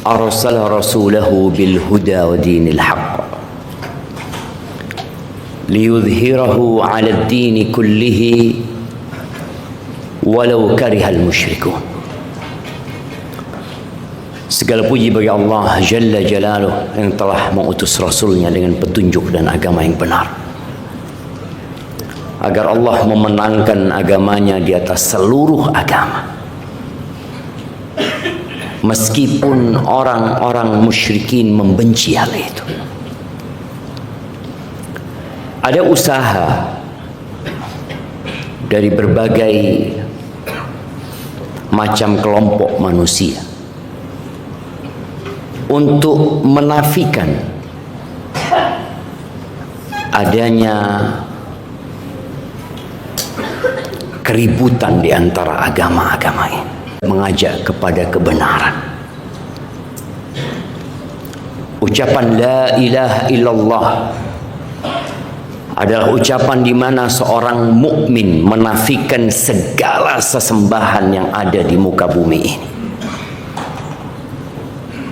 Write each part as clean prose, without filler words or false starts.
أرسل رسوله بالهدى ودين الحق ليظهره على الدين كله walau karihal musyrikun. Segala puji bagi Allah Jalla Jalaluh yang telah mengutus Rasulnya dengan petunjuk dan agama yang benar, agar Allah memenangkan agamanya di atas seluruh agama, meskipun orang-orang musyrikin membenci hal itu. Ada usaha dari berbagai macam kelompok manusia untuk menafikan adanya keributan di antara agama-agama ini, mengajak kepada kebenaran. Ucapan la ilaha illallah adalah ucapan di mana seorang mukmin menafikan segala sesembahan yang ada di muka bumi ini.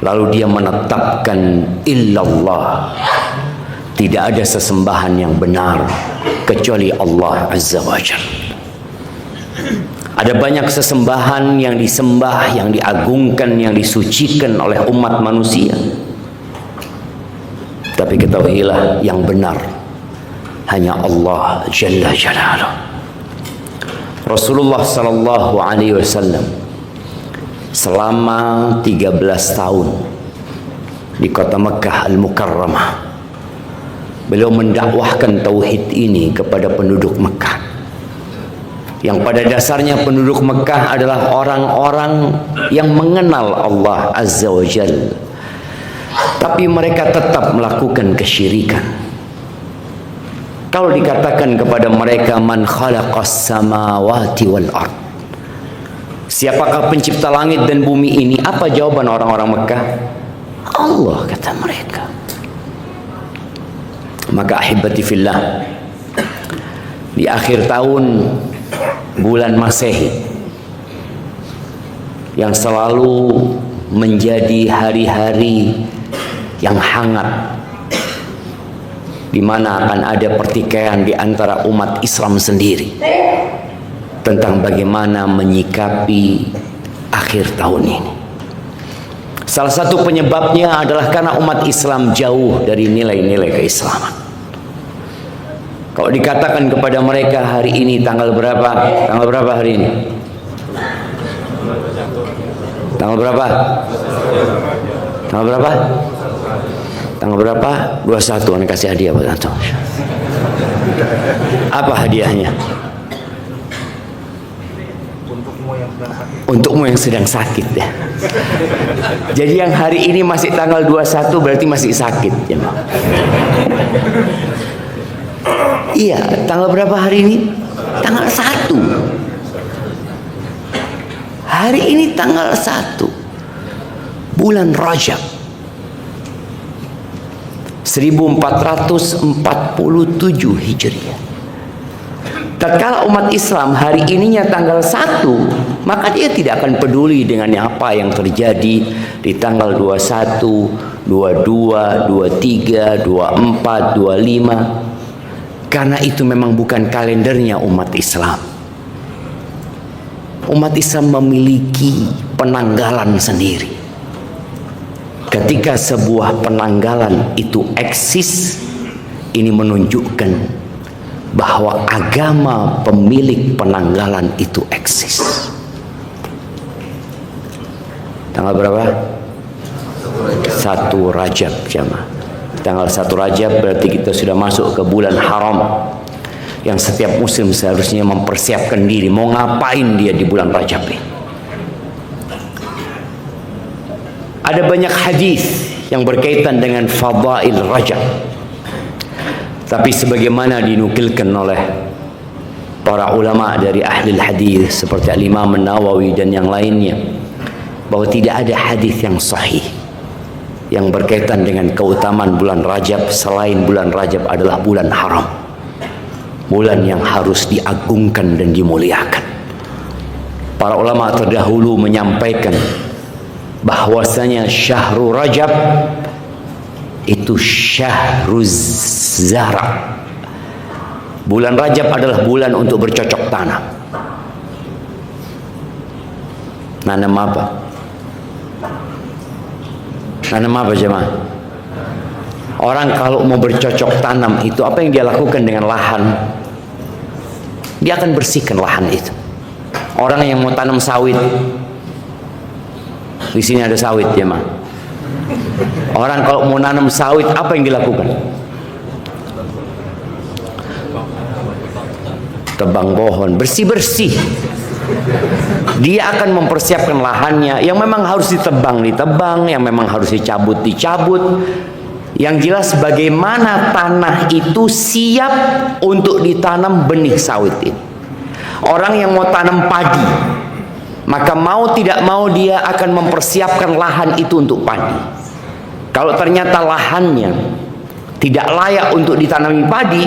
Lalu dia menetapkan illallah, tidak ada sesembahan yang benar kecuali Allah Azza wa Jalla. Ada banyak sesembahan yang disembah, yang diagungkan, yang disucikan oleh umat manusia. Tapi ketahuilah yang benar hanya Allah Jalla Jalaluh. Rasulullah sallallahu alaihi wasallam selama 13 tahun di kota Mekah Al-Mukarramah, beliau mendakwahkan tauhid ini kepada penduduk Mekah, yang pada dasarnya penduduk Mekah adalah orang-orang yang mengenal Allah Azza wa Jalla, tapi mereka tetap melakukan kesyirikan. Kalau dikatakan kepada mereka man khalaqas samawati wal ard, siapakah pencipta langit dan bumi ini? Apa jawaban orang-orang Mekah? Allah, kata mereka. Maka ahibati fillah, di akhir tahun bulan Masehi yang selalu menjadi hari-hari yang hangat, di mana akan ada pertikaian di antara umat Islam sendiri tentang bagaimana menyikapi akhir tahun ini. Salah satu penyebabnya adalah karena umat Islam jauh dari nilai-nilai keislaman. Kalau dikatakan kepada mereka hari ini tanggal berapa? Tanggal berapa hari ini? Tanggal berapa? Tanggal berapa? Tanggal berapa? 21. Anda kasih hadiah buat antum. Apa hadiahnya? Untukmu yang sedang sakit ya. Jadi yang hari ini masih tanggal 21 berarti masih sakit ya. Iya, tanggal berapa hari ini? Tanggal 1. Hari ini tanggal 1 bulan Rajab 1447 Hijriah. Tatkala umat Islam hari ininya tanggal 1, maka dia tidak akan peduli dengan apa yang terjadi di tanggal 21, 22, 23, 24, 25. Karena itu memang bukan kalendernya umat Islam. Umat Islam memiliki penanggalan sendiri. Ketika sebuah penanggalan itu eksis, ini menunjukkan bahwa agama pemilik penanggalan itu eksis. Tanggal berapa? 1 Rajab jamaah. Tanggal 1 Rajab berarti kita sudah masuk ke bulan haram, yang setiap muslim seharusnya mempersiapkan diri mau ngapain dia di bulan Rajab ini. Ada banyak hadis yang berkaitan dengan fadail Rajab, tapi sebagaimana dinukilkan oleh para ulama dari ahli hadis seperti Al-Imam An-Nawawi dan yang lainnya, bahwa tidak ada hadis yang sahih yang berkaitan dengan keutamaan bulan Rajab selain bulan Rajab adalah bulan haram, bulan yang harus diagungkan dan dimuliakan. Para ulama terdahulu menyampaikan bahwasanya Syahrul Rajab itu Syahruz Zara. Bulan Rajab adalah bulan untuk bercocok tanam. Nanam apa? Nanam apa jemaah? Orang kalau mau bercocok tanam itu apa yang dia lakukan dengan lahan? Dia akan bersihkan lahan itu. Orang yang mau tanam sawit, di sini ada sawit jemaah. Orang kalau mau nanam sawit apa yang dilakukan? Tebang pohon, bersih-bersih. Dia akan mempersiapkan lahannya. Yang memang harus ditebang, yang memang harus dicabut. Yang jelas bagaimana tanah itu siap untuk ditanam benih sawit ini. Orang yang mau tanam padi, maka mau tidak mau dia akan mempersiapkan lahan itu untuk padi. Kalau ternyata lahannya tidak layak untuk ditanami padi,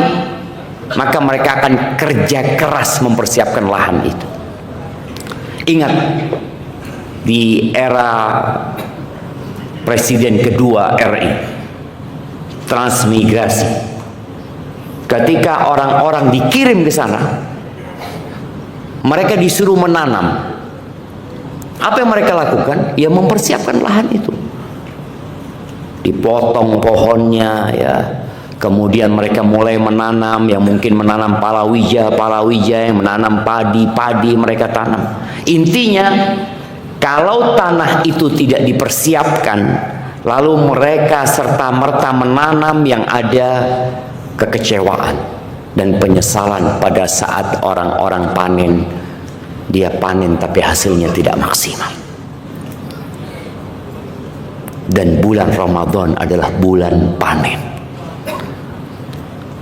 maka mereka akan kerja keras mempersiapkan lahan itu. Ingat, di era Presiden kedua RI, transmigrasi, ketika orang-orang dikirim ke sana, mereka disuruh menanam. Apa yang mereka lakukan? Ya mempersiapkan lahan itu. Dipotong pohonnya, ya. Kemudian mereka mulai menanam, yang mungkin menanam palawija, yang menanam padi mereka tanam. Intinya, kalau tanah itu tidak dipersiapkan, lalu mereka serta-merta menanam, yang ada kekecewaan dan penyesalan pada saat orang-orang panen. Dia panen tapi hasilnya tidak maksimal. Dan bulan Ramadan adalah bulan panen.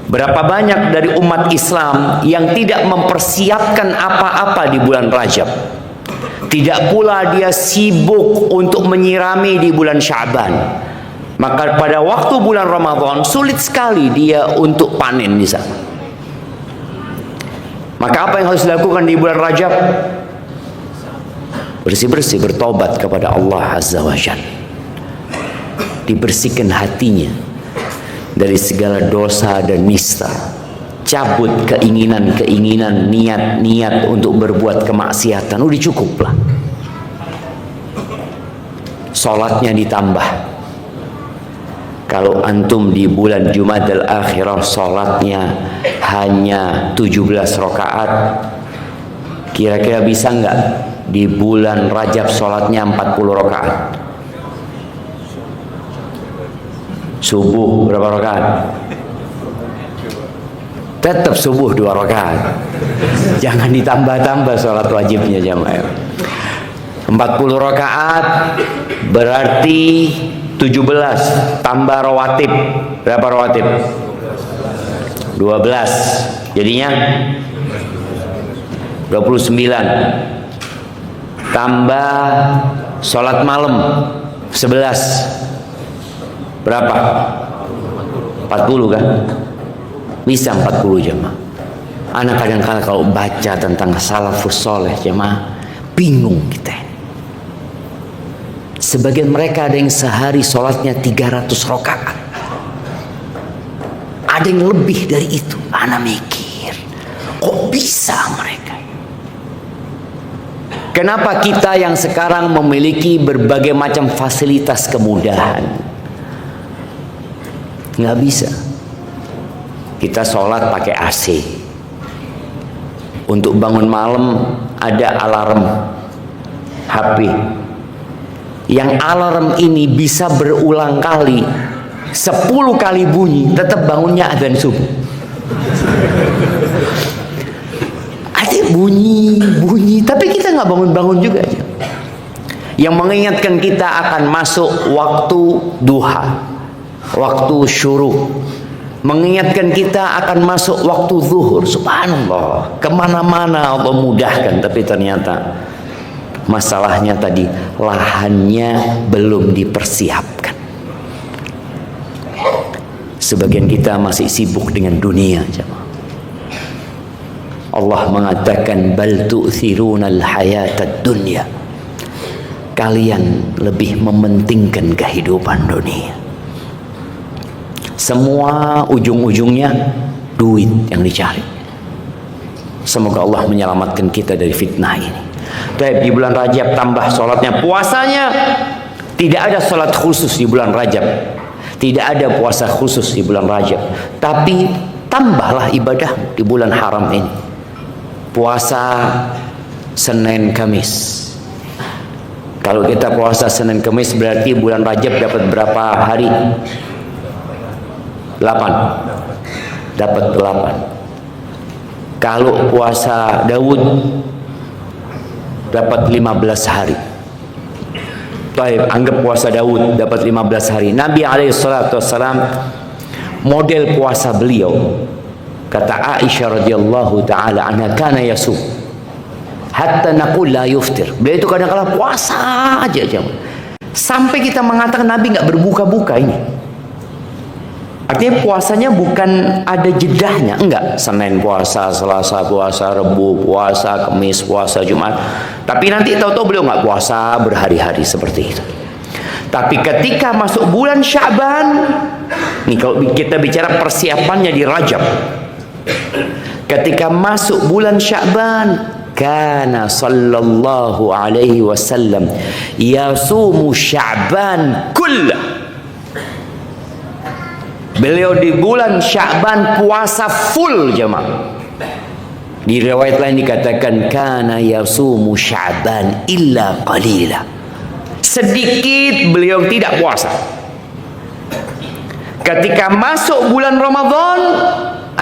Berapa banyak dari umat Islam yang tidak mempersiapkan apa-apa di bulan Rajab. Tidak pula dia sibuk untuk menyirami di bulan Sya'ban. Maka pada waktu bulan Ramadan sulit sekali dia untuk panen di sana. Maka apa yang harus dilakukan di bulan Rajab? Bersih-bersih, bertobat kepada Allah Azza wa Jalla. Dibersihkan hatinya dari segala dosa dan nista. Cabut keinginan-keinginan, niat-niat untuk berbuat kemaksiatan. Udah cukup lah. Sholatnya ditambah. Kalau antum di bulan Jumadil Akhirah sholatnya hanya 17 rakaat, kira-kira bisa nggak di bulan Rajab sholatnya 40 rakaat? Subuh berapa rakaat? Tetap subuh 2 rakaat. Jangan ditambah-tambah sholat wajibnya jamaah. 40 rakaat berarti 17 tambah rawatib. Berapa rawatib? 12. Jadinya 29. Tambah sholat malam 11. Berapa? 40 kan? Bisa 40 jemaah. Anak kadang-kadang kalau baca tentang salafus soleh jemaah, bingung kita. Sebagian mereka ada yang sehari sholatnya 300 rakaat. Ada yang lebih dari itu. Anak mikir, kok bisa mereka? Kenapa kita yang sekarang memiliki berbagai macam fasilitas kemudahan nggak bisa? Kita sholat pakai AC. Untuk bangun malam ada alarm HP. Yang alarm ini bisa berulang kali, 10 kali bunyi, tetap bangunnya adzan subuh. Ada bunyi, tapi kita nggak bangun-bangun juga aja. Yang mengingatkan kita akan masuk waktu duha, waktu syuruk, mengingatkan kita akan masuk waktu zuhur. Subhanallah, kemana-mana Allah mudahkan, tapi ternyata masalahnya tadi lahannya belum dipersiapkan. Sebagian kita masih sibuk dengan dunia. Allah mengatakan bal tu'thirunal hayatad dunya. kalian lebih mementingkan kehidupan dunia. Semua ujung-ujungnya duit yang dicari. Semoga Allah menyelamatkan kita dari fitnah ini. Di bulan Rajab tambah sholatnya, puasanya. Tidak ada sholat khusus di bulan Rajab, tidak ada puasa khusus di bulan Rajab. Tapi tambahlah ibadah di bulan haram ini. Puasa Senin Kamis. Kalau kita puasa Senin Kamis berarti bulan Rajab dapat berapa hari? 8. Dapat 8. Kalau puasa Daud dapat 15 hari. Baik, anggap puasa Daud dapat 15 hari. Nabi SAW model puasa beliau, kata Aisyah radhiyallahu taala anha, kana yasum hatta naqul la yuftir. Beliau itu kadang-kadang puasa aja sampai kita mengatakan Nabi nggak berbuka-buka ini. Artinya puasanya bukan ada jedahnya, enggak. Senin puasa, Selasa puasa, Rebu puasa, Kamis puasa, Jumat. Tapi nanti tahu-tahu beliau nggak puasa berhari-hari seperti itu. Tapi ketika masuk bulan Sya'ban, nih kalau kita bicara persiapannya di Rajab, ketika masuk bulan Sya'ban, kana sallallahu alaihi wasallam yasumu Sya'ban kullah. Beliau di bulan Sya'ban puasa full jemaah. Di riwayat lain dikatakan kana yasumu Sya'ban illa qalila. Sedikit beliau tidak puasa. Ketika masuk bulan Ramadan,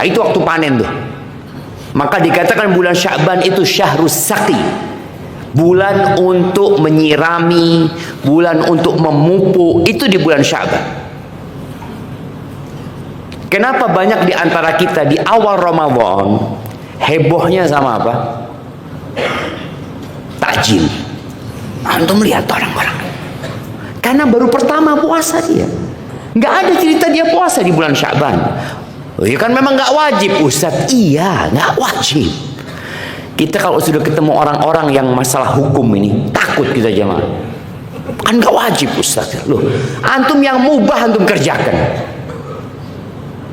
itu waktu panen tuh. Maka dikatakan bulan Sya'ban itu syahrus saqi. Bulan untuk menyirami, bulan untuk memupuk, itu di bulan Sya'ban. Kenapa banyak di antara kita di awal Ramadan hebohnya sama apa? Takjil. Antum lihat orang-orang. Karena baru pertama puasa dia. Nggak ada cerita dia puasa di bulan Sya'ban. Oh ya kan memang nggak wajib Ustaz. Iya, nggak wajib. Kita kalau sudah ketemu orang-orang yang masalah hukum ini, takut kita jemaah. Kan nggak wajib Ustaz. Loh, antum yang mubah antum kerjakan.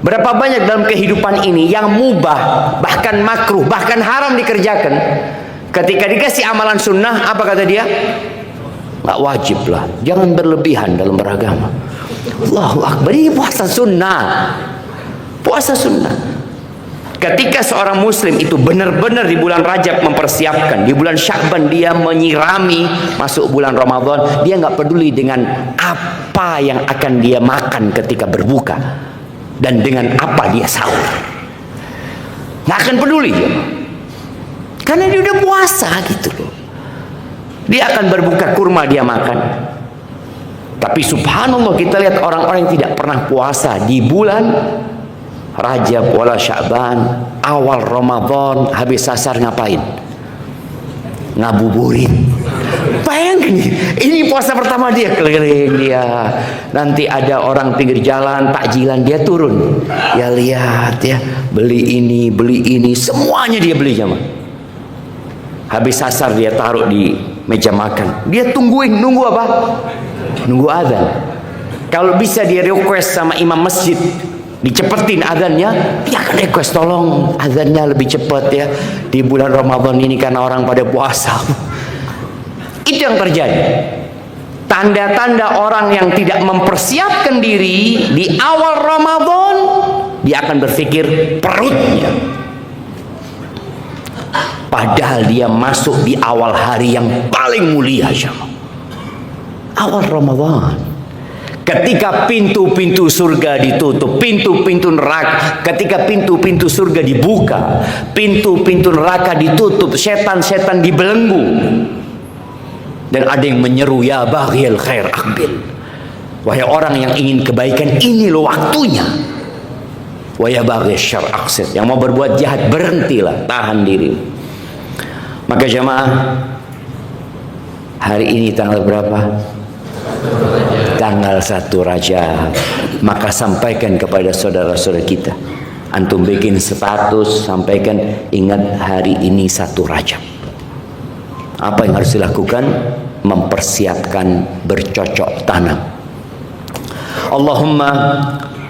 Berapa banyak dalam kehidupan ini yang mubah, bahkan makruh, bahkan haram dikerjakan. Ketika dikasih amalan sunnah, apa kata dia? Nggak wajib lah, jangan berlebihan dalam beragama. Allahu Akbar, ini puasa sunnah. Puasa sunnah. Ketika seorang muslim itu benar-benar di bulan Rajab mempersiapkan, di bulan Sya'ban dia menyirami masuk bulan Ramadan, dia nggak peduli dengan apa yang akan dia makan ketika berbuka. Dan dengan apa dia sahur, nggak akan peduli dia, karena dia udah puasa gitu loh. Dia akan berbuka kurma dia makan. Tapi subhanallah kita lihat orang-orang yang tidak pernah puasa di bulan Rajab wala Sya'ban, awal Ramadan habis asar ngapain? Ngabuburit. Bayangkan ini puasa pertama dia, keliling dia. Nanti ada orang pinggir jalan takjilan, dia turun. Ya lihat ya, beli ini, semuanya dia beli jemaah. Habis asar dia taruh di meja makan. Dia nunggu apa? Nunggu azan. Kalau bisa dia request sama imam masjid dicepetin azannya, dia akan request tolong azannya lebih cepat ya di bulan Ramadan ini karena orang pada puasa. Itu yang terjadi. Tanda-tanda orang yang tidak mempersiapkan diri di awal Ramadan, dia akan berpikir perutnya. Padahal dia masuk di awal hari yang paling mulia, awal Ramadan. Ketika pintu-pintu surga ditutup, pintu-pintu neraka, ketika pintu-pintu surga dibuka, pintu-pintu neraka ditutup, setan-setan dibelenggu. Dan ada yang menyeru, ya baghil khair aqbil. Wahai orang yang ingin kebaikan, ini loh waktunya. Wa ya baghil syarr aqsid. Yang mau berbuat jahat, berhentilah, tahan diri. Maka jemaah, hari ini tanggal berapa? Tanggal 1 Rajab. Maka sampaikan kepada saudara-saudara kita, antum bikin status, sampaikan, ingat hari ini 1 Rajab. Apa yang harus dilakukan? mempersiapkan bercocok tanam. Allahumma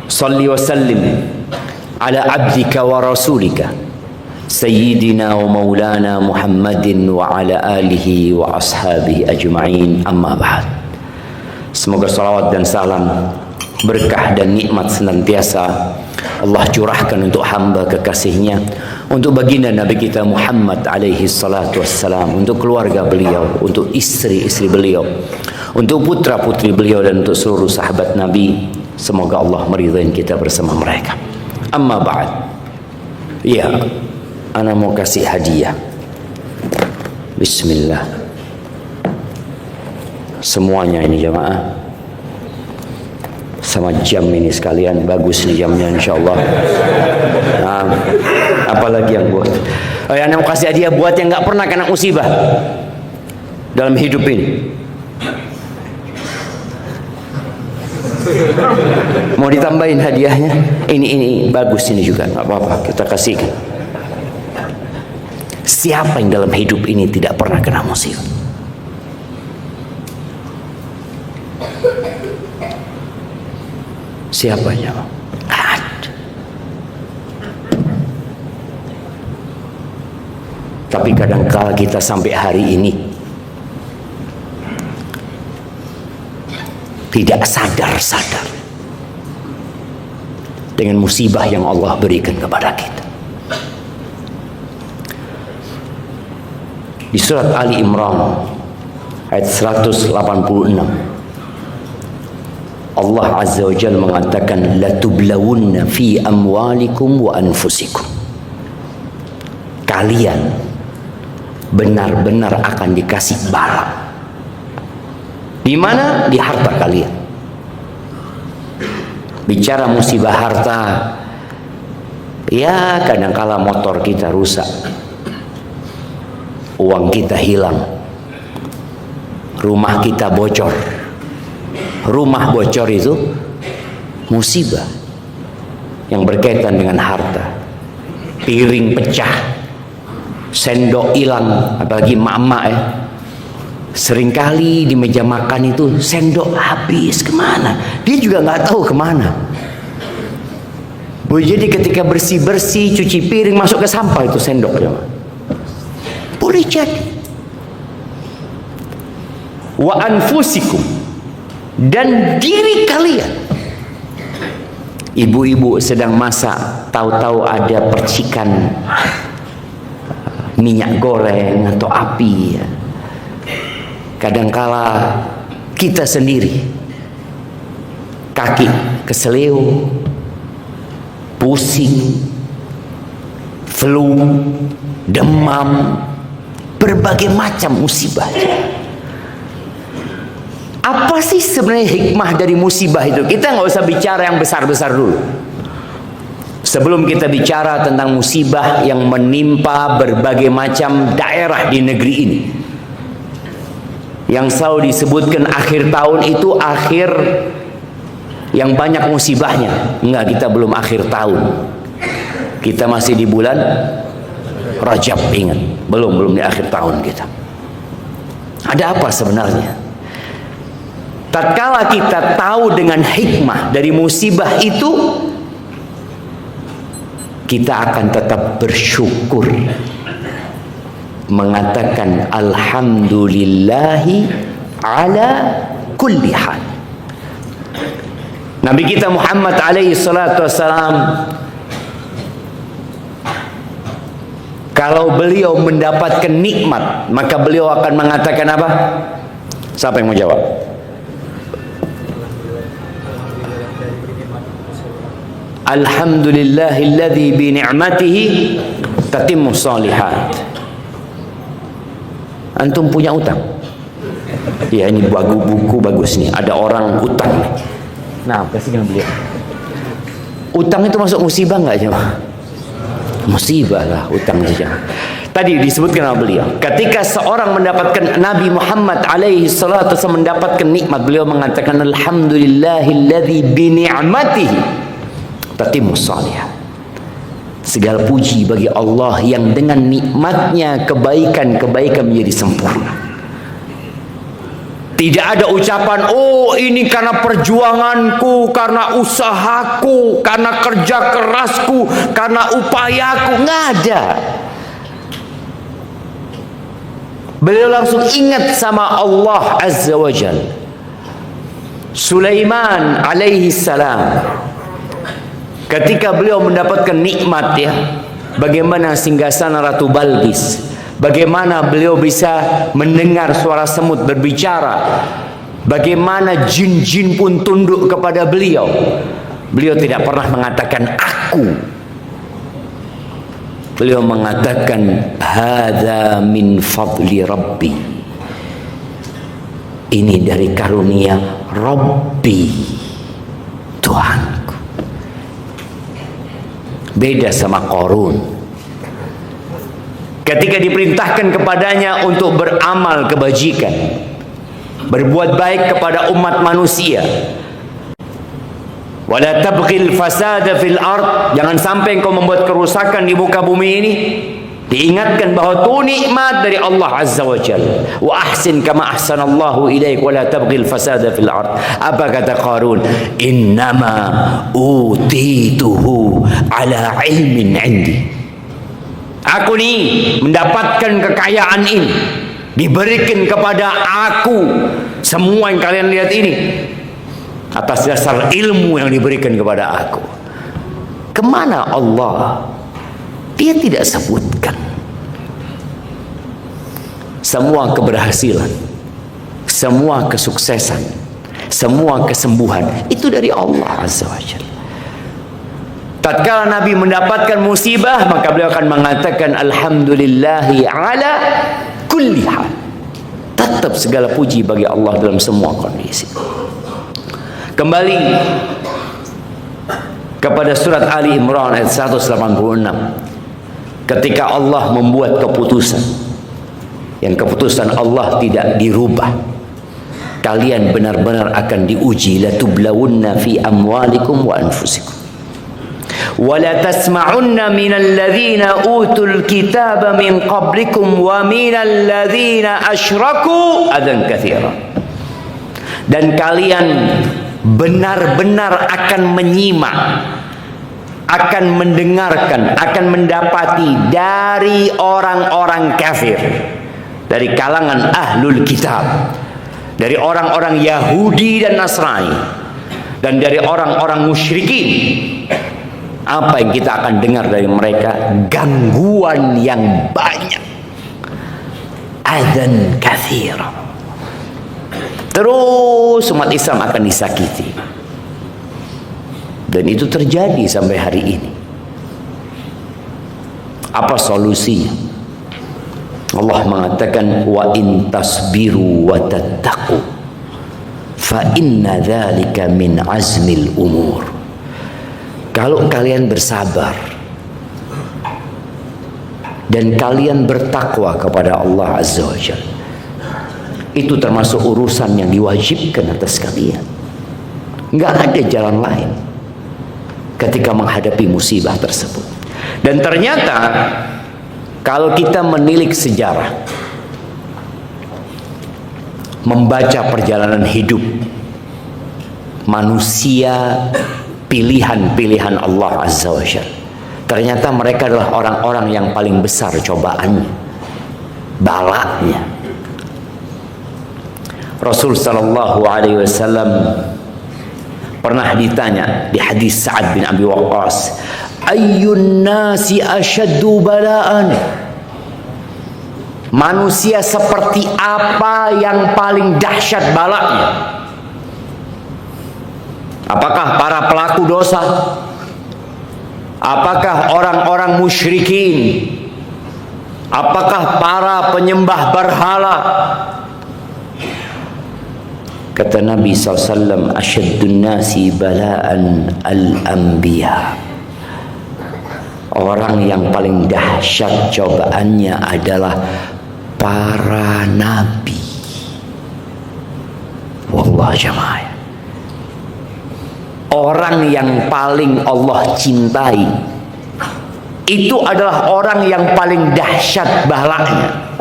salli wa sallim ala abdika wa rasulika Sayyidina wa maulana Muhammadin wa ala alihi wa ashabihi ajma'in, amma ba'd. Semoga salawat dan salam, berkah dan nikmat senantiasa Allah curahkan untuk hamba kekasihnya, untuk baginda Nabi kita Muhammad alaihi salatu wassalam, untuk keluarga beliau, untuk istri-istri beliau, untuk putra-putri beliau, dan untuk seluruh sahabat Nabi. Semoga Allah meridai kita bersama mereka. Amma ba'd. Ya, ana mau kasih hadiah. Bismillah. Semuanya ini jamaah. Sama jam ini sekalian, bagus nih jamnya insyaallah. Nah, apalagi yang buat. Oh ya, mau kasih hadiah buat yang nggak pernah kena musibah dalam hidup ini. Mau ditambahin hadiahnya? Ini bagus ini juga, nggak apa-apa, kita kasihkan. Siapa yang dalam hidup ini tidak pernah kena musibah? Siapanya? Ada. Tapi kadangkala kita sampai hari ini tidak sadar-sadar dengan musibah yang Allah berikan kepada kita. Di surat Ali Imran ayat 186, Allah Azza wa Jalla mengatakan, latublawunna fi amwalikum wa anfusikum. Kalian benar-benar akan dikasih bala. Di mana? Di harta kalian. Bicara musibah harta, ya kadangkala motor kita rusak, uang kita hilang, rumah kita bocor. Rumah bocor itu musibah yang berkaitan dengan harta. Piring pecah, sendok hilang, apalagi emak-emak ya. Seringkali di meja makan itu sendok habis kemana, dia juga nggak tahu kemana. Jadi ketika bersih-bersih, cuci piring, masuk ke sampah itu sendoknya. Boleh jadi. Wa anfusikum, dan diri kalian. Ibu-ibu sedang masak, tahu-tahu ada percikan minyak goreng atau api. Kadangkala kita sendiri kaki keseleo, pusing, flu, demam, berbagai macam musibah. Apa sih sebenarnya hikmah dari musibah itu? Kita nggak usah bicara yang besar-besar dulu. Sebelum kita bicara tentang musibah yang menimpa berbagai macam daerah di negeri ini, yang selalu disebutkan akhir tahun itu akhir yang banyak musibahnya. Enggak, kita belum akhir tahun. Kita masih di bulan Rajab, ingat. Belum di akhir tahun kita. Ada apa sebenarnya? Tatkala kita tahu dengan hikmah dari musibah itu, kita akan tetap bersyukur, mengatakan alhamdulillahi ala kulli hal. Nabi kita Muhammad alaihi salatu wassalam, kalau beliau mendapatkan nikmat, maka beliau akan mengatakan apa? Siapa yang mau jawab? Alhamdulillahilladzi bi ni'matihi tatimmu shalihat. Antum punya utang? Ya, ini buku bagus nih. Ada orang utang nih. Nah, kasihkan beliau. Utang itu masuk musibah nggak jemaah? Musibah lah utang saja. Tadi disebutkan oleh beliau, ketika seorang mendapatkan Nabi Muhammad alaihi salatu wasallam mendapatkan nikmat, beliau mengatakan alhamdulillahilladzi bi ni'matihi tatimmus shalihat. Segala puji bagi Allah yang dengan nikmatnya kebaikan-kebaikan menjadi sempurna. Tidak ada ucapan, oh ini karena perjuanganku, karena usahaku, karena kerja kerasku, karena upayaku. Nggak ada. Beliau langsung ingat sama Allah Azza wa Jalla. Sulaiman alaihi salam, ketika beliau mendapatkan nikmat ya, bagaimana singgasana Ratu Balqis, bagaimana beliau bisa mendengar suara semut berbicara, bagaimana jin-jin pun tunduk kepada beliau. Beliau tidak pernah mengatakan aku. Beliau mengatakan hadza min fadli rabbi. Ini dari karunia Rabbi, Tuhanku. Beda sama Qarun. Ketika diperintahkan kepadanya untuk beramal kebajikan, berbuat baik kepada umat manusia, wala tabghil fasada fil ard, jangan sampai engkau membuat kerusakan di muka bumi ini. Diingatkan bahwa itu nikmat dari Allah Azza wa Jalla. Wa ahsin kama ahsanallahu ilaik wala tabghil fasada fil ard. Apa kata Qarun? Innama utituhu ala ilmin indi. Aku nih mendapatkan kekayaan ini, diberikan kepada aku. Semua yang kalian lihat ini atas dasar ilmu yang diberikan kepada aku. Kemana Allah? Dia tidak sebutkan. Semua keberhasilan, semua kesuksesan, semua kesembuhan itu dari Allah Azza wa Jalla. Tatkala Nabi mendapatkan musibah, maka beliau akan mengatakan alhamdulillahi ala kulli hal. Tetap segala puji bagi Allah dalam semua kondisi. Kembali kepada surat Ali Imran ayat 186. Ketika Allah membuat keputusan, yang keputusan Allah tidak dirubah, kalian benar-benar akan diuji. Latublawunna fi amwalikum wa anfusikum wa la tasma'unna minal ladzina utul kitaba min qablikum wa minal ladzina asyraku adan katsira. Dan kalian benar-benar akan menyimak, akan mendengarkan, akan mendapati dari orang-orang kafir, dari kalangan ahlul kitab, dari orang-orang Yahudi dan Nasrani, dan dari orang-orang musyrikin. Apa yang kita akan dengar dari mereka? Gangguan yang banyak. Adzan katsira. Terus umat Islam akan disakiti. Dan itu terjadi sampai hari ini. Apa solusinya? Allah mengatakan wa in tasbiru wa tattaqu fa inna dzalika min azmil umur. Kalau kalian bersabar dan kalian bertakwa kepada Allah Azza wa Jalla, itu termasuk urusan yang diwajibkan atas kalian. Enggak ada jalan lain ketika menghadapi musibah tersebut. Dan ternyata kalau kita menilik sejarah, membaca perjalanan hidup manusia, pilihan-pilihan Allah Azza wa Jalla, ternyata mereka adalah orang-orang yang paling besar cobaannya, balanya. Rasul sallallahu alaihi wasallam pernah ditanya di hadis Sa'ad bin Abi Waqqas, ayyun nasi asyaddu bala'an? Manusia seperti apa yang paling dahsyat balanya? Apakah para pelaku dosa? Apakah orang-orang musyrikin? Apakah para penyembah berhala? Kata Nabi SAW, asyaddun nasi bala'an al-anbiya. Orang yang paling dahsyat cobaannya adalah para nabi. Wallah jamaah. Orang yang paling Allah cintai itu adalah orang yang paling dahsyat balanya.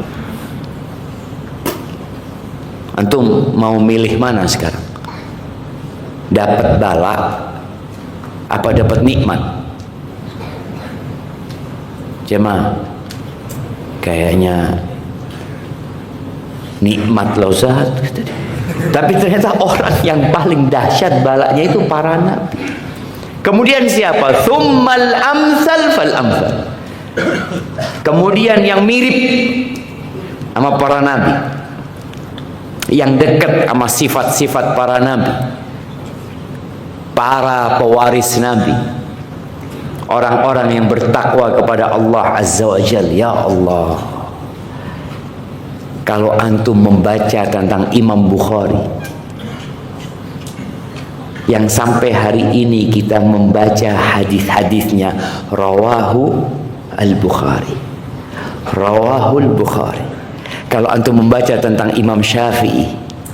Antum mau milih mana sekarang? Dapat bala apa dapat nikmat? Jemaah, kayaknya nikmat loh Ustaz. Tapi ternyata orang yang paling dahsyat balanya itu para nabi. Kemudian siapa? Tsummal amsal fal amsal. Kemudian yang mirip sama para nabi, yang dekat sama sifat-sifat para nabi, para pewaris nabi, orang-orang yang bertakwa kepada Allah Azza wa Jalla. Ya Allah, kalau antum membaca tentang Imam Bukhari, yang sampai hari ini kita membaca hadis-hadisnya, rawahu al-Bukhari, rawahu al-Bukhari. Kalau antum membaca tentang Imam Syafi'i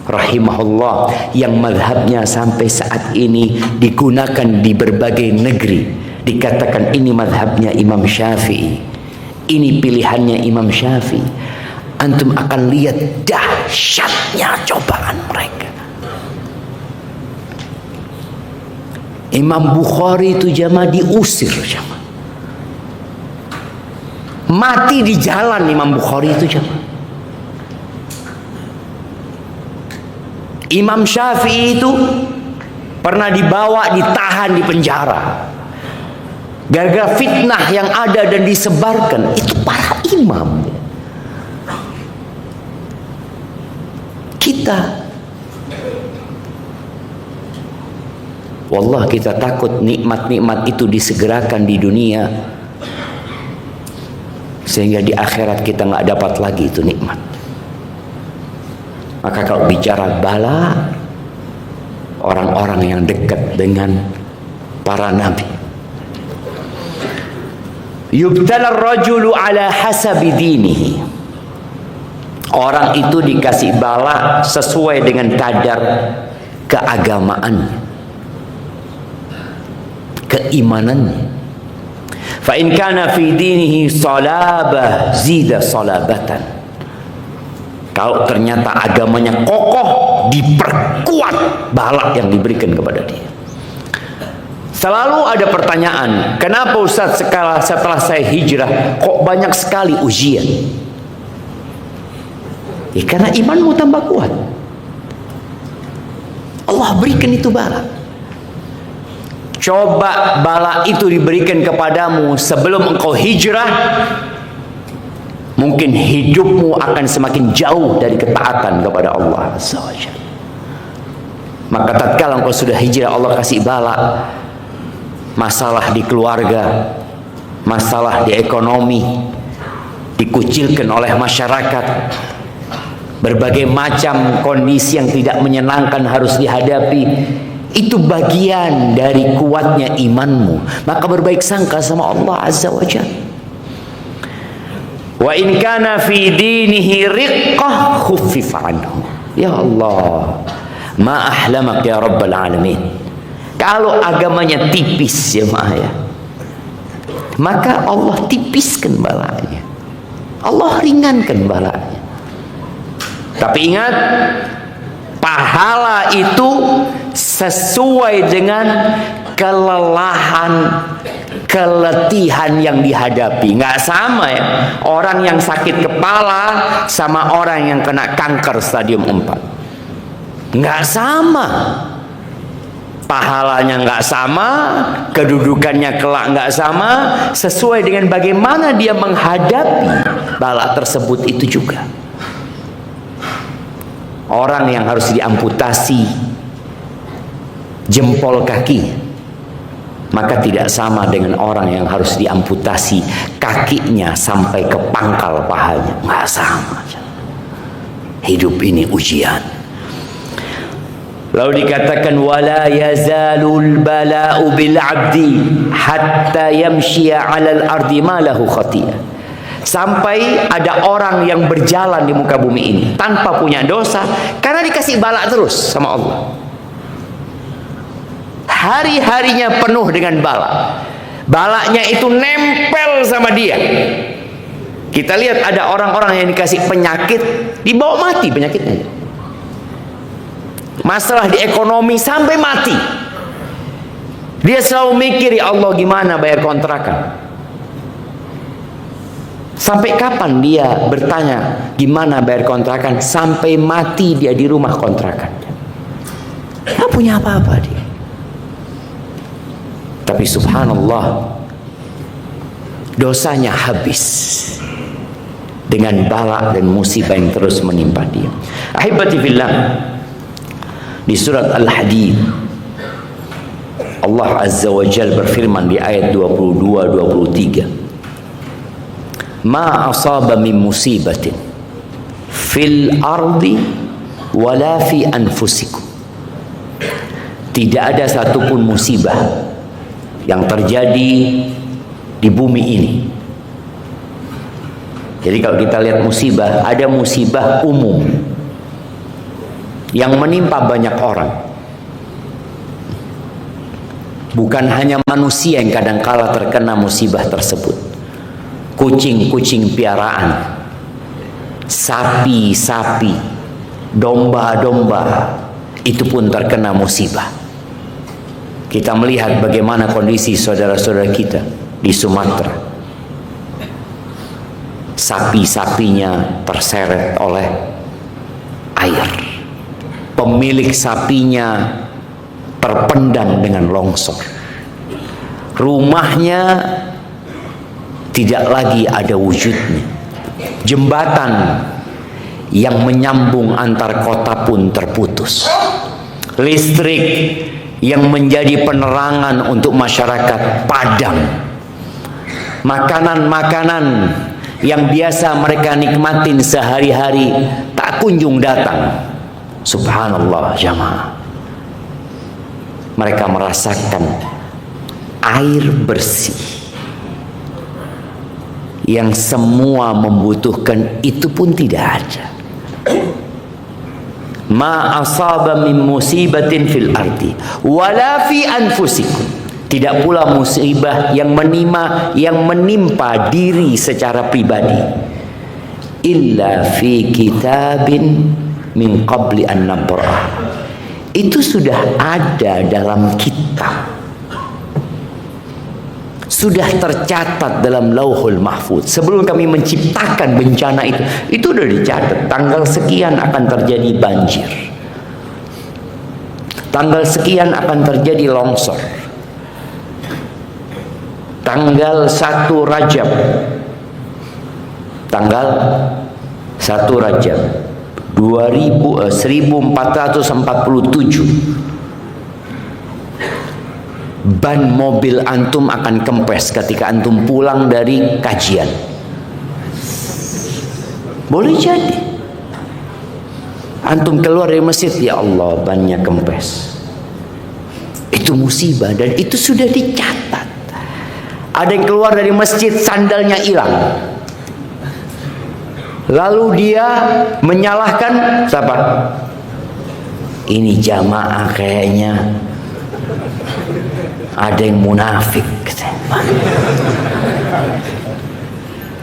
rahimahullah, yang madhabnya sampai saat ini digunakan di berbagai negeri, dikatakan ini madhabnya Imam Syafi'i, ini pilihannya Imam Syafi'i, antum akan lihat dahsyatnya cobaan mereka. Imam Bukhari itu jamaah diusir, jamaah mati di jalan. Imam Bukhari itu jamaah. Imam Syafi'i itu pernah dibawa, ditahan di penjara gara-gara fitnah yang ada dan disebarkan. Itu para imam. Kita, wallah kita takut nikmat-nikmat itu disegerakan di dunia, sehingga di akhirat kita nggak dapat lagi itu nikmat. Maka kalau bicara bala, orang-orang yang dekat dengan para nabi. Yubtala ar-rajulu ala hasabi dinihi. Orang itu dikasih bala sesuai dengan kadar keagamaan, keimanannya. Fa in kana fi dinihi salabah zida salabatan. Kalau ternyata agamanya kokoh, diperkuat bala yang diberikan kepada dia. Selalu ada pertanyaan, kenapa Ustaz setelah saya hijrah kok banyak sekali ujian? Ya, karena imanmu tambah kuat. Allah berikan itu bala. Coba bala itu diberikan kepadamu sebelum engkau hijrah, mungkin hidupmu akan semakin jauh dari ketaatan kepada Allah Azza wa Jalla. Maka tatkala engkau sudah hijrah, Allah kasih bala, masalah di keluarga, masalah di ekonomi, dikucilkan oleh masyarakat, berbagai macam kondisi yang tidak menyenangkan harus dihadapi. Itu bagian dari kuatnya imanmu. Maka berbaik sangka sama Allah Azza wa Jalla. Wa in kana fi dinihi riqqah khuffif anhu. Ya Allah, ma ahlamak ya rabbal alamin. Kalau agamanya tipis ya ya, maka Allah tipiskan balanya, Allah ringankan balanya. Tapi ingat, pahala itu sesuai dengan kelelahan, keletihan yang dihadapi. Nggak sama ya, orang yang sakit kepala sama orang yang kena kanker stadium 4. Nggak sama. Pahalanya nggak sama, kedudukannya kelak nggak sama, sesuai dengan bagaimana dia menghadapi bala tersebut itu juga. Orang yang harus diamputasi jempol kaki, maka tidak sama dengan orang yang harus diamputasi kakinya sampai ke pangkal pahanya. Nggak sama. Hidup ini ujian. Lalu dikatakan wala yazalul bala'u bil 'abdi hatta yamshiya 'alal ardi ma lahu khati'ah. Sampai ada orang yang berjalan di muka bumi ini tanpa punya dosa karena dikasih bala terus sama Allah. Hari-harinya penuh dengan bala. Balanya itu nempel sama dia. Kita lihat ada orang-orang yang dikasih penyakit, dibawa mati penyakitnya. masalah di ekonomi sampai mati. Dia selalu mikir, ya Allah gimana bayar kontrakan. Sampai kapan dia bertanya gimana bayar kontrakan? Sampai mati dia di rumah kontrakan. Tidak punya apa-apa dia. Tapi subhanallah, dosanya habis dengan bala dan musibah yang terus menimpa dia. Ahibati fillah, di surat Al-Hadid Allah Azza wa Jalla berfirman di ayat 22-23, ma asaba min musibatin fil ardi wala fi anfusikum. Tidak ada satupun musibah yang terjadi di bumi ini. Jadi kalau kita lihat musibah, ada musibah umum yang menimpa banyak orang. Bukan hanya manusia yang kadangkala terkena musibah tersebut. Kucing-kucing piaraan, sapi-sapi, domba-domba, itu pun terkena musibah. Kita melihat bagaimana kondisi saudara-saudara kita di Sumatera. Sapi-sapinya terseret oleh air. Pemilik sapinya terpendam dengan longsor. Rumahnya tidak lagi ada wujudnya. Jembatan yang menyambung antar kota pun terputus. Listrik yang menjadi penerangan untuk masyarakat padam. Makanan-makanan yang biasa mereka nikmatin sehari-hari tak kunjung datang. Subhanallah jamaah. Mereka merasakan air bersih yang semua membutuhkan itu pun tidak ada. Ma asaba min musibatin fil ardi wala fi anfusikum. Tidak pula musibah yang menimpa diri secara pribadi. Illa fi kitabin min qabli an nabra'ah. Itu sudah ada dalam kitab. Sudah tercatat dalam Lauhul Mahfuz. Sebelum kami menciptakan bencana itu sudah dicatat. Tanggal sekian akan terjadi banjir. Tanggal sekian akan terjadi longsor. Tanggal 1 Rajab. Tanggal 1 Rajab 1447. Ban mobil antum akan kempes ketika antum pulang dari kajian. Boleh jadi antum keluar dari masjid, ya Allah bannya kempes. Itu musibah dan itu sudah dicatat. Ada yang keluar dari masjid sandalnya hilang, lalu dia menyalahkan siapa? Ini jamaah kayaknya ada yang munafik.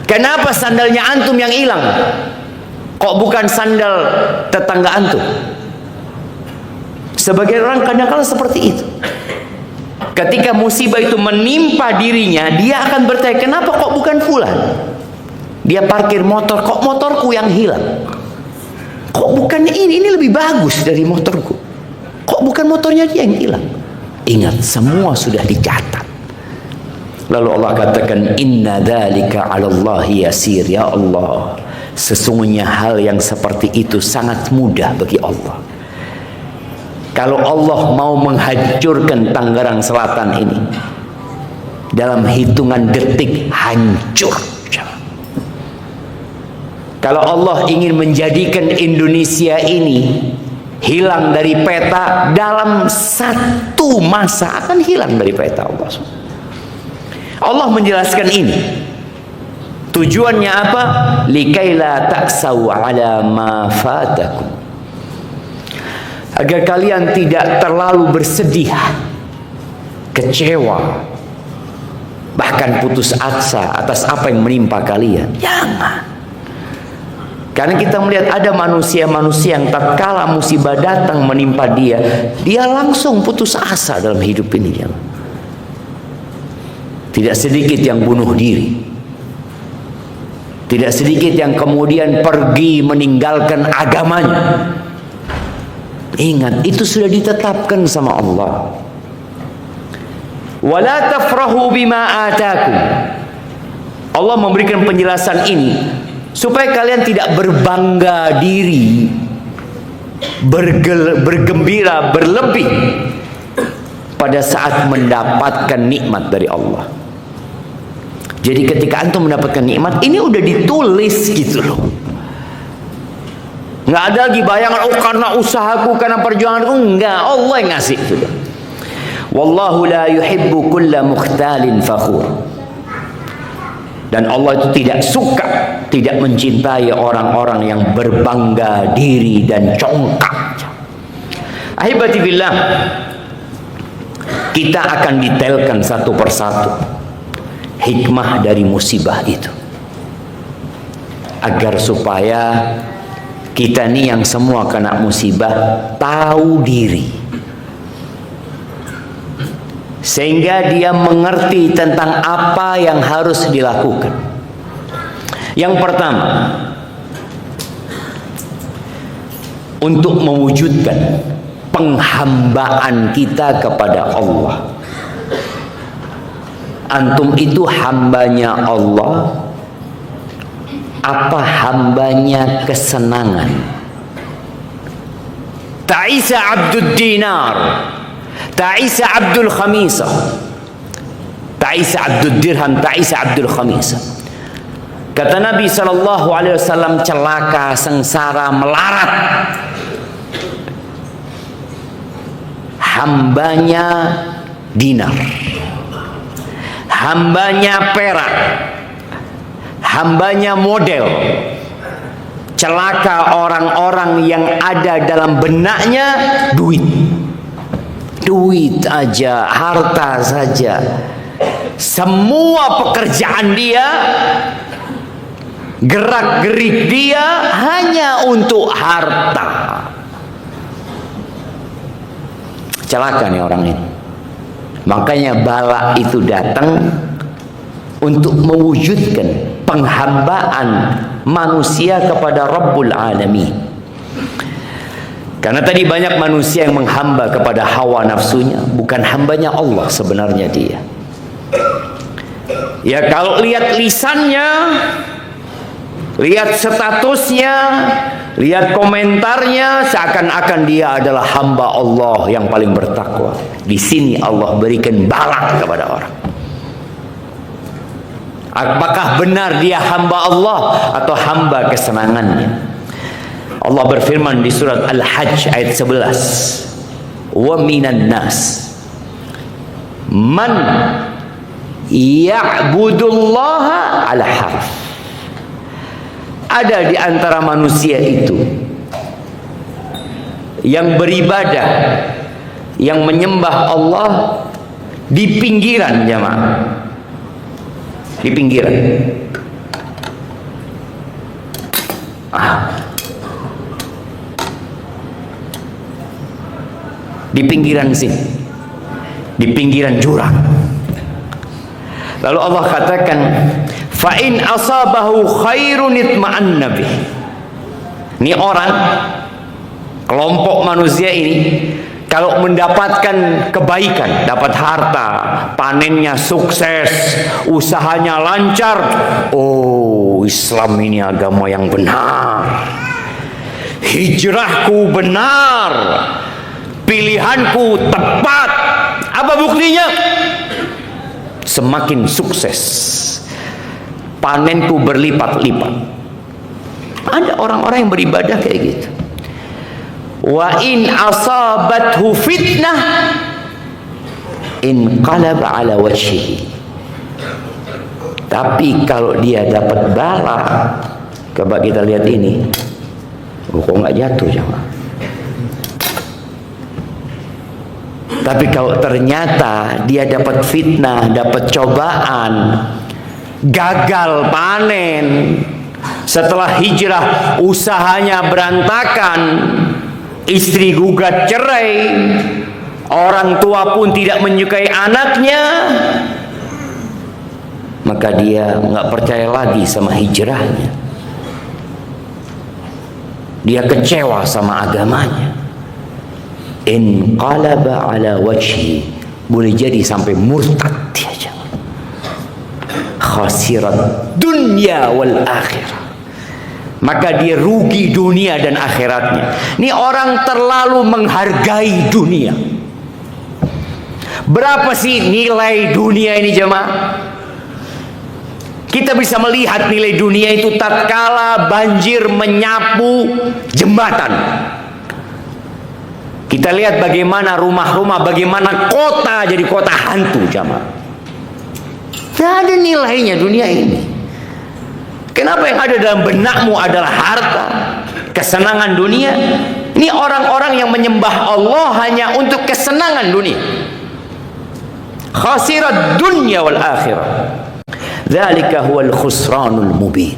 Kenapa sandalnya antum yang hilang? Kok bukan sandal tetangga antum? Sebagian orang kadang-kadang seperti itu. Ketika musibah itu menimpa dirinya, dia akan bertanya, kenapa kok bukan fulan? Dia parkir motor, kok motorku yang hilang? Kok bukan ini lebih bagus dari motorku? Kok bukan motornya dia yang hilang? Ingat, semua sudah dicatat. Lalu Allah katakan, inna dzalika 'alallahi yasir. Ya Allah, sesungguhnya hal yang seperti itu sangat mudah bagi Allah. Kalau Allah mau menghancurkan Tangerang Selatan ini, dalam hitungan detik hancur. Kalau Allah ingin menjadikan Indonesia ini hilang dari peta, dalam satu masa akan hilang dari peta Allah. Allah menjelaskan ini. Tujuannya apa? Likaila ta'sau ala ma fatakum. Agar kalian tidak terlalu bersedih, kecewa, bahkan putus asa atas apa yang menimpa kalian. Jangan. Karena kita melihat ada manusia-manusia yang tatkala musibah datang menimpa dia langsung putus asa dalam hidup ini. Tidak sedikit yang bunuh diri. Tidak sedikit yang kemudian pergi meninggalkan agamanya. Ingat, itu sudah ditetapkan sama Allah. Wala tafrahu bima atakum. Allah memberikan penjelasan ini supaya kalian tidak berbangga diri, bergembira, berlebih pada saat mendapatkan nikmat dari Allah. Jadi ketika antum mendapatkan nikmat, ini udah ditulis gitu loh. Nggak ada lagi bayangan, oh karena usahaku, karena perjuanganku. Enggak, Allah yang ngasih sudah. Wallahu la yuhibbu kulla mukhtalin fakhur. Dan Allah itu tidak suka, tidak mencintai orang-orang yang berbangga diri dan congkak. Ahibati billah, kita akan detailkan satu persatu hikmah dari musibah itu, agar supaya kita nih yang semua kena musibah tahu diri, sehingga dia mengerti tentang apa yang harus dilakukan. Yang pertama, untuk mewujudkan penghambaan kita kepada Allah. Antum itu hambanya Allah apa hambanya kesenangan? Ta'isa abdul dinar, ta'isa abdul khamisah, ta'isa abdul dirham, ta'isa abdul khamisah. Kata Nabi SAW, celaka, sengsara, melarat hambanya dinar, hambanya perak, hambanya model. Celaka orang-orang yang ada dalam benaknya duit, duit aja, harta saja. Semua pekerjaan dia, gerak-gerik dia hanya untuk harta. Celaka nih orang ini. Makanya bala itu datang untuk mewujudkan penghambaan manusia kepada Rabbul Alamin. Karena tadi banyak manusia yang menghamba kepada hawa nafsunya, bukan hambanya Allah sebenarnya dia. Ya kalau lihat lisannya, lihat statusnya, lihat komentarnya, seakan-akan dia adalah hamba Allah yang paling bertakwa. Di sini Allah berikan bala kepada orang. Apakah benar dia hamba Allah atau hamba kesenangannya? Allah berfirman di surat Al-Hajj ayat 11, wa minan nas man ya'budullaha ala harf. Ada di antara manusia itu yang beribadah, yang menyembah Allah di pinggiran, jamaah, di pinggiran. Di pinggiran sini, di pinggiran jurang. Lalu Allah katakan, fa in asabahu khairun itma'anna bih. Ini orang, kelompok manusia ini, kalau mendapatkan kebaikan, dapat harta, panennya sukses, usahanya lancar, oh Islam ini agama yang benar, hijrahku benar, pilihanku tepat. Apa buktinya? Semakin sukses, panenku berlipat-lipat. Ada orang-orang yang beribadah kayak gitu. Wa in asabathu fitnah inqalaba ala wajhihi. Tapi kalau dia dapat bala, coba kita lihat ini, kok nggak jatuh jamaah. Tapi kalau ternyata dia dapat fitnah, dapat cobaan, gagal panen, Setelah hijrah usahanya berantakan, istri gugat cerai, orang tua pun tidak menyukai anaknya, maka dia nggak percaya lagi sama hijrahnya. Dia kecewa sama agamanya. Inqalaba ala wajhi, boleh jadi sampai murtad dia. Khasirat dunya wal akhirah, maka dia rugi dunia dan akhiratnya. Ini orang terlalu menghargai dunia. Berapa sih nilai dunia ini jemaah? Kita bisa melihat nilai dunia itu tatkala banjir menyapu jembatan. Kita lihat bagaimana rumah-rumah, bagaimana kota jadi kota hantu jemaah. Tidak ada nilainya dunia ini. Kenapa yang ada dalam benakmu adalah harta, kesenangan dunia? Ini orang-orang yang menyembah Allah hanya untuk kesenangan dunia. Khasirat dunya wal akhirah. Dzalika huwal khusranul mubin.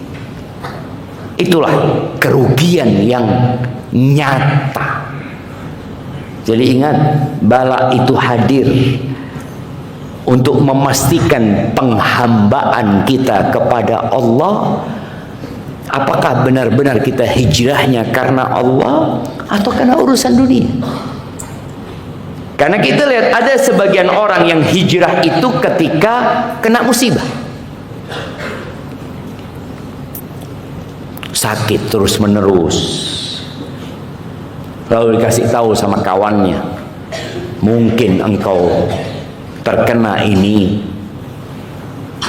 Itulah kerugian yang nyata. Jadi ingat, bala itu hadir untuk memastikan penghambaan kita kepada Allah. Apakah benar-benar kita hijrahnya karena Allah atau karena urusan dunia? Karena kita lihat ada sebagian orang yang hijrah itu ketika kena musibah, sakit terus menerus, lalu dikasih tahu sama kawannya, mungkin engkau terkena ini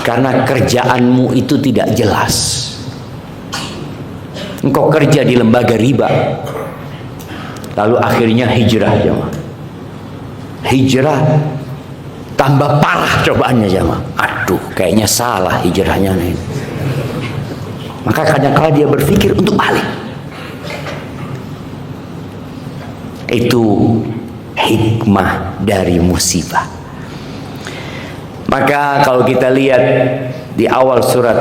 karena kerjaanmu itu tidak jelas. Engkau kerja di lembaga riba, lalu akhirnya hijrah jemaah. Hijrah tambah parah cobaannya jemaah. Aduh, kayaknya salah hijrahnya nih. Maka kadang-kadang dia berpikir untuk balik. Itu hikmah dari musibah. Maka kalau kita lihat di awal surat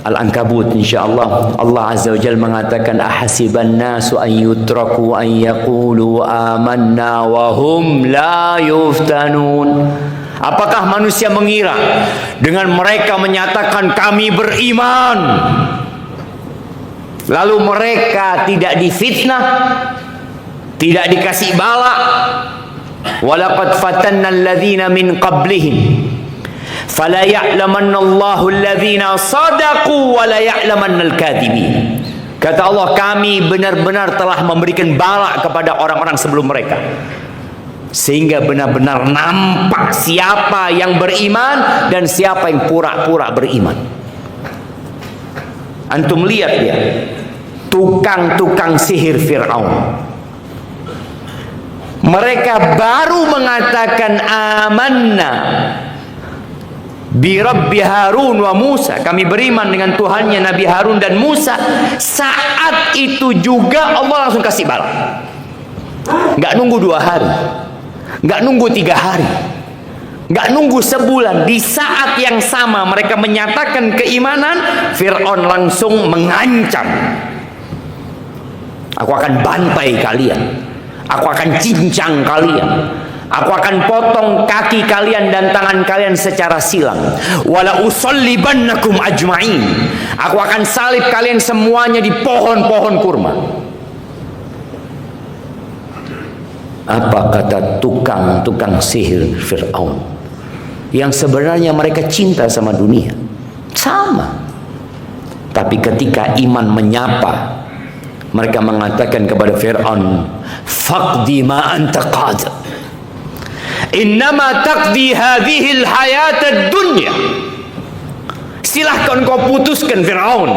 Al-Ankabut, insyaallah Allah Azza wa Jalla mengatakan, ahasiban nasu an yutraku an yaqulu amanna wa hum la yuftanun. Apakah manusia mengira dengan mereka menyatakan kami beriman, lalu mereka tidak difitnah, tidak dikasih bala? Walaqad fatanna alladhina min qablihim fala ya'lamanna Allahu alladhina sadaqu wa la ya'lamanna al-kadhibin. Kata Allah, kami benar-benar telah memberikan bala kepada orang-orang sebelum mereka, sehingga benar-benar nampak siapa yang beriman dan siapa yang pura-pura beriman. Antum lihat ya, tukang-tukang sihir Fir'aun, mereka baru mengatakan amanna bi Rabbi Harun wa Musa, kami beriman dengan Tuhannya Nabi Harun dan Musa. Saat itu juga Allah langsung kasih bala. Nggak nunggu 2 hari, nggak nunggu 3 hari, nggak nunggu sebulan. Di saat yang sama mereka menyatakan keimanan, Fir'aun langsung mengancam, aku akan bantai kalian, aku akan cincang kalian, aku akan potong kaki kalian dan tangan kalian secara silang. Wala usallibannakum ajma'in, aku akan salib kalian semuanya di pohon-pohon kurma. Apa kata tukang-tukang sihir Fir'aun, yang sebenarnya mereka cinta sama dunia? Sama. Tapi ketika iman menyapa, mereka mengatakan kepada Fir'aun, faqdi ma anta qad, innama taqdi hadhil hayatad dunya. Silahkan kau putuskan Fir'aun,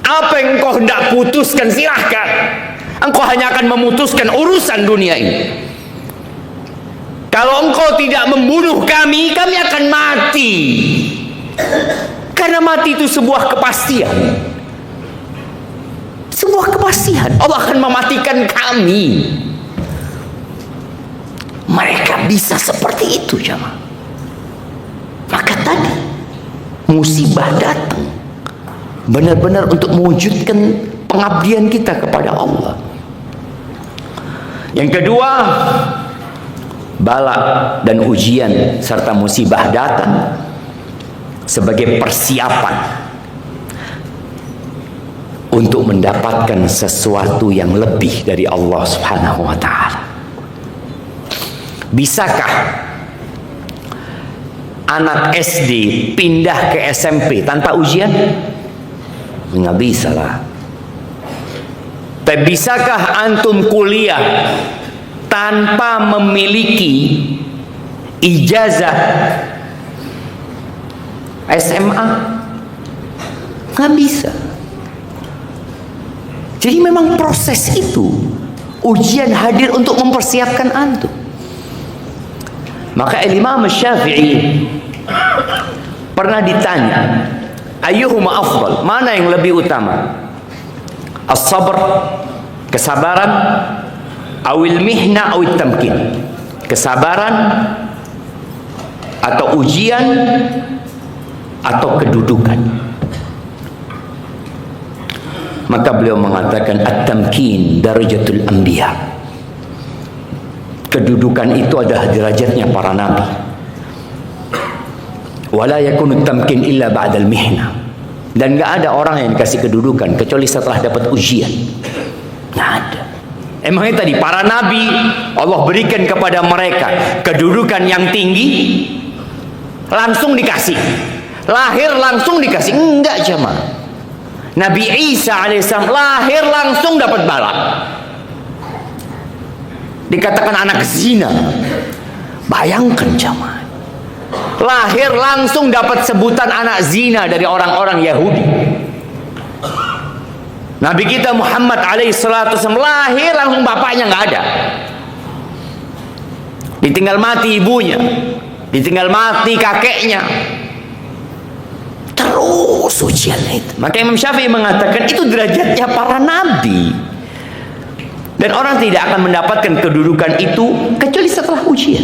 apa yang kau hendak putuskan silahkan. Engkau hanya akan memutuskan urusan dunia ini. Kalau engkau tidak membunuh kami, kami akan mati. Karena mati itu sebuah kepastian. Sebuah kepastian. Allah akan mematikan kami. Mereka bisa seperti itu jemaah. Maka tadi musibah datang, benar-benar untuk mewujudkan pengabdian kita kepada Allah. Yang kedua, bala dan ujian serta musibah datang sebagai persiapan untuk mendapatkan sesuatu yang lebih dari Allah Subhanahu wa taala. Bisakah anak SD pindah ke SMP tanpa ujian? Nggak bisa lah. Tapi bisakah antum kuliah tanpa memiliki ijazah SMA? Nggak bisa. Jadi memang proses itu, ujian hadir untuk mempersiapkan antum. Maka Imam Syafi'i pernah ditanya, ayyuhuma afdal, mana yang lebih utama? As-sabr, kesabaran, awil mihna awil tamkin, kesabaran atau ujian atau kedudukan. Maka beliau mengatakan at-tamkin darajatul anbiya, kedudukan itu adalah derajatnya para nabi. Wala yakunu tamkin illa ba'dal mihna, dan enggak ada orang yang dikasih kedudukan kecuali setelah dapat ujian. Enggak ada. Emangnya tadi para nabi Allah berikan kepada mereka kedudukan yang tinggi langsung dikasih, lahir langsung dikasih? Enggak jemaah. Nabi Isa alaihissalam lahir langsung dapat bala, dikatakan anak zina. Bayangkan jemaah, lahir langsung dapat sebutan anak zina dari orang-orang Yahudi. Nabi kita Muhammad alaihissalam lahir langsung bapaknya nggak ada, ditinggal mati ibunya, ditinggal mati kakeknya. Terus ujian itu. Maka Imam Syafi'i mengatakan itu derajatnya para nabi, dan orang tidak akan mendapatkan kedudukan itu kecuali setelah ujian.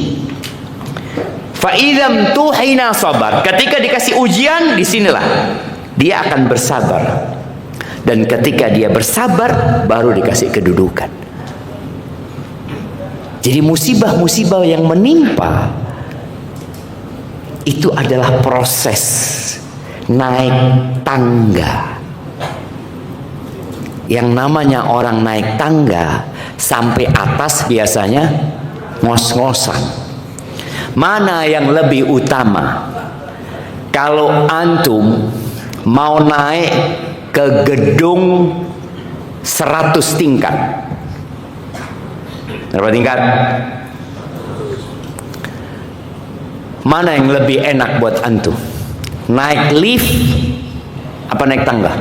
Fa idzam tuhina sabar, ketika dikasih ujian, disinilah dia akan bersabar, dan ketika dia bersabar baru dikasih kedudukan. Jadi musibah-musibah yang menimpa itu adalah proses naik tangga. Yang namanya orang naik tangga sampai atas biasanya ngos-ngosan. Mana yang lebih utama? Kalau antum mau naik ke gedung 100 tingkat, berapa tingkat? Mana yang lebih enak buat antum? Naik lift apa naik tangga?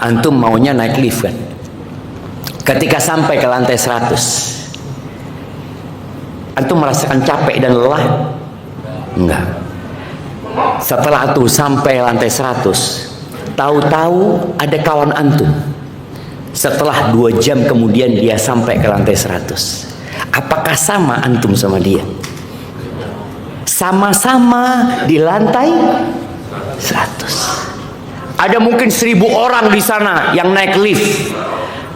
Antum maunya naik lift kan? Ketika sampai ke lantai 100, antum merasakan capek dan lelah? Enggak. Setelah itu sampai lantai 100, tahu-tahu ada kawan antum, setelah 2 jam kemudian dia sampai ke lantai 100. Apakah sama antum sama dia? Sama-sama di lantai 100. Ada mungkin 1000 orang di sana yang naik lift,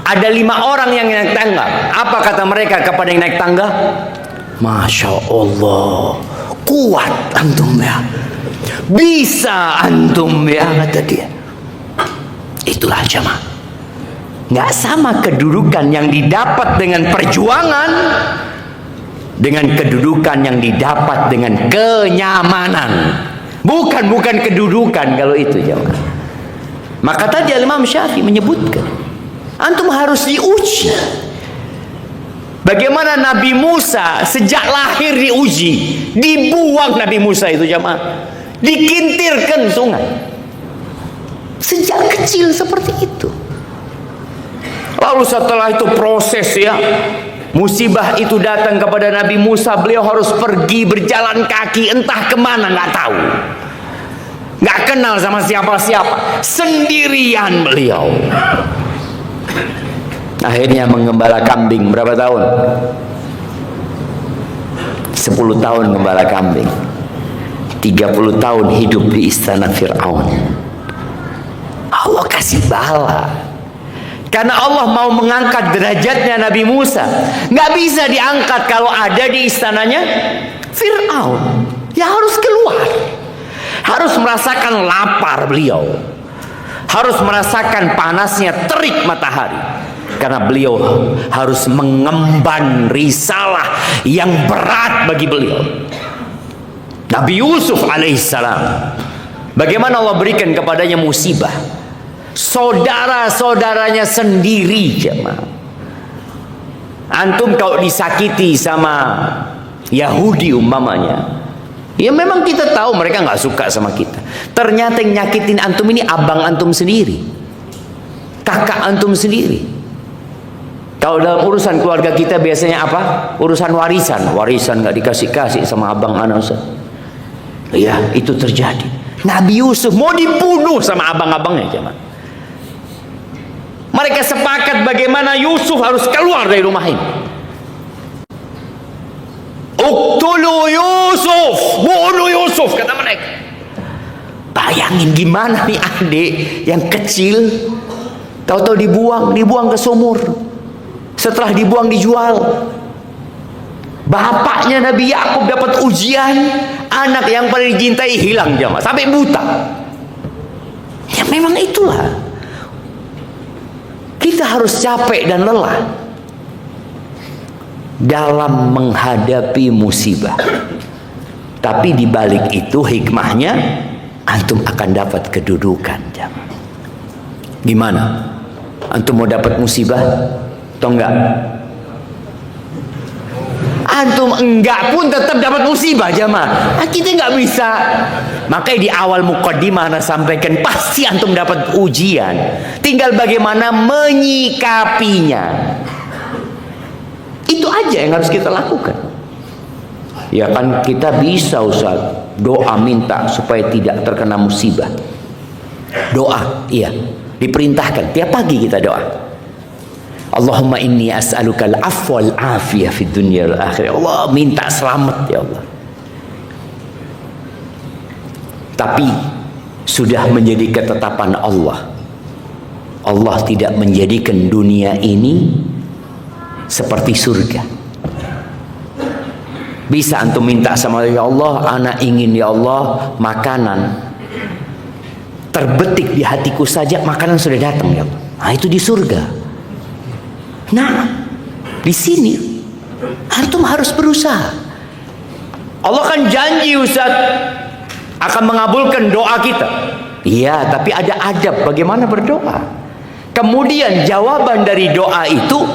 ada 5 orang yang naik tangga. Apa kata mereka kepada yang naik tangga? Masya Allah, kuat antum ya, bisa antum ya, kata dia. Itulah jemaah. Nggak sama kedudukan yang didapat dengan perjuangan dengan kedudukan yang didapat dengan kenyamanan. Bukan kedudukan kalau itu jemaah. Maka tadi Imam Syafi'i menyebutkan, antum harus diuji. Bagaimana Nabi Musa sejak lahir diuji, dibuang Nabi Musa itu jemaah, dikintirkan sungai. Sejak kecil seperti itu. Lalu setelah itu proses ya, musibah itu datang kepada Nabi Musa, beliau harus pergi berjalan kaki entah kemana, nggak tahu, nggak kenal sama siapa-siapa, sendirian beliau. Akhirnya mengembala kambing berapa tahun? 10 tahun gembala kambing, 30 tahun hidup di istana Fir'aun. Allah kasih bala. Karena Allah mau mengangkat derajatnya Nabi Musa. Nggak bisa diangkat kalau ada di istananya Fir'aun. Ya harus keluar. Harus merasakan lapar beliau. Harus merasakan panasnya terik matahari. Karena beliau harus mengemban risalah yang berat bagi beliau. Nabi Yusuf alaihissalam, bagaimana Allah berikan kepadanya musibah. Saudara-saudaranya sendiri, jemaah. Antum kalau disakiti sama Yahudi umpamanya, ya memang kita tahu mereka nggak suka sama kita. Ternyata yang nyakitin antum ini abang antum sendiri, kakak antum sendiri. Kalau dalam urusan keluarga kita biasanya apa? Urusan warisan nggak dikasih sama abang anak Ustaz. Ya, itu terjadi. Nabi Yusuf mau dibunuh sama abang-abangnya, jemaah. Mereka sepakat bagaimana Yusuf harus keluar dari rumah ini. Uqtulu Yusuf, bunuh Yusuf, kata mereka. Bayangin gimana nih adik yang kecil, tahu-tahu dibuang ke sumur. Setelah dibuang dijual. Bapaknya Nabi Yakub dapat ujian, anak yang paling dicintai hilang jemaah, sampai buta. Ya memang itulah. Kita harus capek dan lelah dalam menghadapi musibah. Tapi di balik itu hikmahnya antum akan dapat kedudukan jemaah. Gimana? Antum mau dapat musibah atau enggak? Antum enggak pun tetap dapat musibah jemaah. Kita enggak bisa. Makanya di awal mukaddimah ana sampaikan pasti antum dapat ujian. Tinggal bagaimana menyikapinya. Itu aja yang harus kita lakukan. Ya kan kita bisa Ustaz doa minta supaya tidak terkena musibah. Doa, iya, diperintahkan tiap pagi kita doa. Allahumma inni as'aluka al-afwa wal-afiyah fid dunya wal akhirah. Allah minta selamat ya Allah. Tapi sudah menjadi ketetapan Allah. Allah tidak menjadikan dunia ini seperti surga. Bisa antum minta sama ya Allah, anak ingin ya Allah makanan terbetik di hatiku saja, makanan sudah datang ya Allah. Nah itu di surga. Nah, di sini antum harus berusaha. Allah kan janji Ustaz akan mengabulkan doa kita. Iya, tapi ada adab bagaimana berdoa. Kemudian jawaban dari doa itu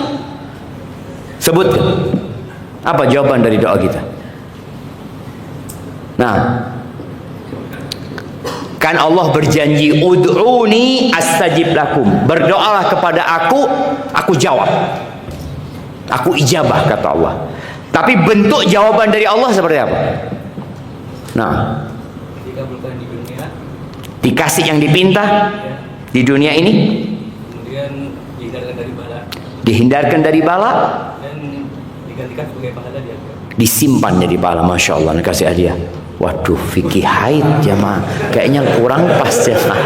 sebutkan. Apa jawaban dari doa kita? Nah, kan Allah berjanji ud'uni astajib lakum. Berdoalah kepada aku jawab. Aku ijabah kata Allah. Tapi bentuk jawaban dari Allah seperti apa? Nah, dikabulkan di dunia, dikasih yang dipinta ya, di dunia ini, kemudian dihindarkan dari bala, dihindarkan dari bala, dan digantikan sebagai pahala di akhirat. disimpan jadi pahala. Masya Allah, dikasih hadiah. Waduh, fikih haid jamaah, kayaknya kurang pas jamaah.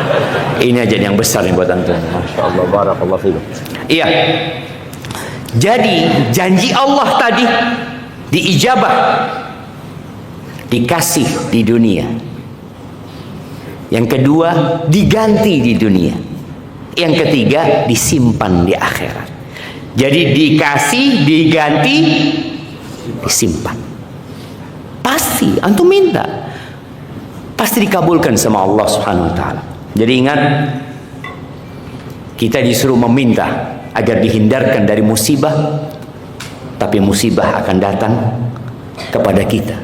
Ini aja yang besar yang buat antum. Masya Allah, barakallahu fikum. Iya. Jadi janji Allah tadi diijabah, dikasih di dunia. Yang kedua diganti di dunia. Yang ketiga disimpan di akhirat. Jadi dikasih, diganti, disimpan. Pasti antum minta, pasti dikabulkan sama Allah Subhanahu wa taala. Jadi ingat, kita disuruh meminta agar dihindarkan dari musibah, tapi musibah akan datang kepada kita.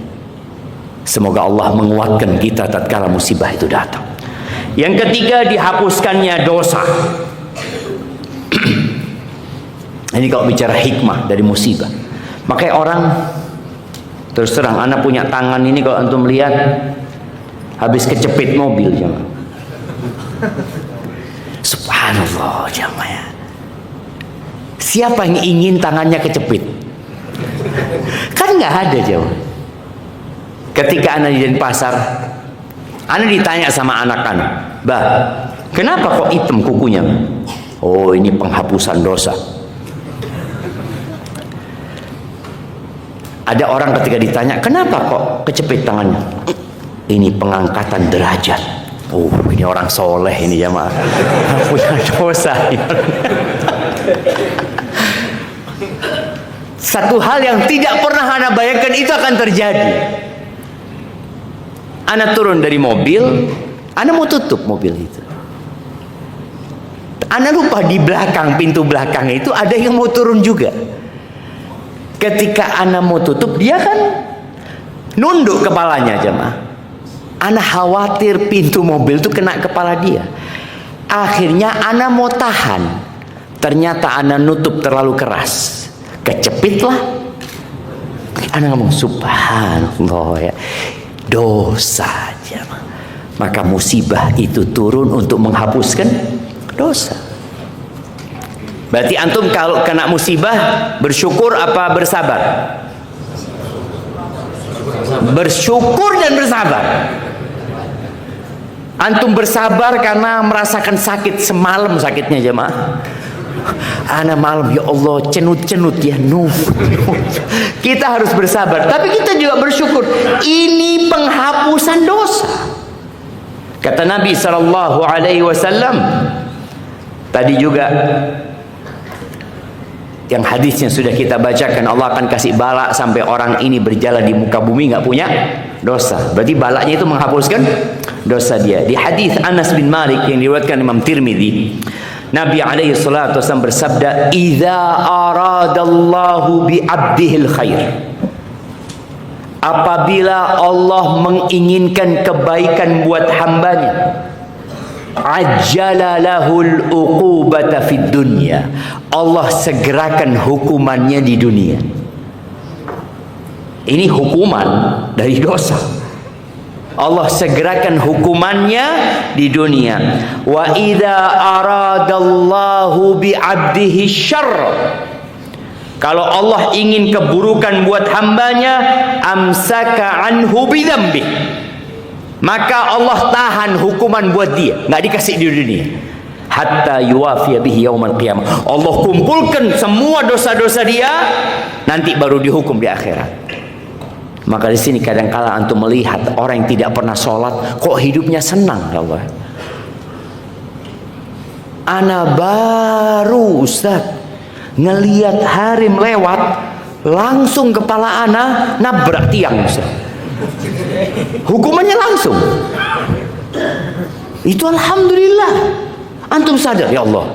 Semoga Allah menguatkan kita tatkala musibah itu datang. Yang ketiga dihapuskannya dosa. Ini kalau bicara hikmah dari musibah. Makanya orang, terus terang, anak punya tangan ini kalau antum lihat habis kecepit mobil jemaah. Subhanallah jemaah. Siapa yang ingin tangannya kecepit? Kan nggak ada jemaah. Ketika anak di Denpasar, anak ditanya sama anak anak, "Bah, kenapa kok hitam kukunya?" "Oh, ini penghapusan dosa." Ada orang ketika ditanya, "Kenapa kok kecepit tangannya?" "Ini pengangkatan derajat." Oh, ini orang soleh ini jamaah. Punya dosa. Satu hal yang tidak pernah Anda bayangkan itu akan terjadi. Anda turun dari mobil, Anda mau tutup mobil itu. Anda lupa di belakang, pintu belakang itu ada yang mau turun juga. Ketika Anda mau tutup, dia kan nunduk kepalanya jemaah. Anda khawatir pintu mobil itu kena kepala dia. Akhirnya Anda mau tahan. Ternyata Anda nutup terlalu keras. Kecepitlah. Anda ngomong subhanallah ya. Dosa jemaah. Maka musibah itu turun untuk menghapuskan dosa. Berarti antum kalau kena musibah bersyukur apa bersabar? Bersyukur dan bersabar. Antum bersabar karena merasakan sakit semalam sakitnya jemaah. Ana malam ya Allah cenut-cenut ya Kita harus bersabar, tapi kita juga bersyukur. Ini penghapusan dosa. Kata Nabi sallallahu alaihi wasallam tadi juga yang hadisnya sudah kita bacakan, Allah akan kasih bala sampai orang ini berjalan di muka bumi nggak punya dosa. Berarti balanya itu menghapuskan dosa dia. Di hadis Anas bin Malik yang diriwayatkan Imam Tirmidzi, Nabi alaihi salatu wasallam bersabda, "Idza aradallahu bi 'abdihil khair." Apabila Allah menginginkan kebaikan buat hambanya, ajjala lahul uqubata fid dunya. Allah segerakan hukumannya di dunia. Ini hukuman dari dosa. Allah segerakan hukumannya di dunia. Wa idza aradallahu bi 'abdihi syarr. Kalau Allah ingin keburukan buat hambanya, amsaka anhu bidzambi. Maka Allah tahan hukuman buat dia, nggak dikasih di dunia. Hatta yuwafiya bihi yaumal qiyamah. Allah kumpulkan semua dosa-dosa dia, nanti baru dihukum di akhirat. Maka di sini kadang-kala antum melihat orang yang tidak pernah sholat, kok hidupnya senang, ya Allah. Ana baru Ustaz ngelihat harim lewat, langsung kepala ana nabrak tiang Ustaz. Hukumannya langsung. Itu alhamdulillah. Antum sadar ya Allah.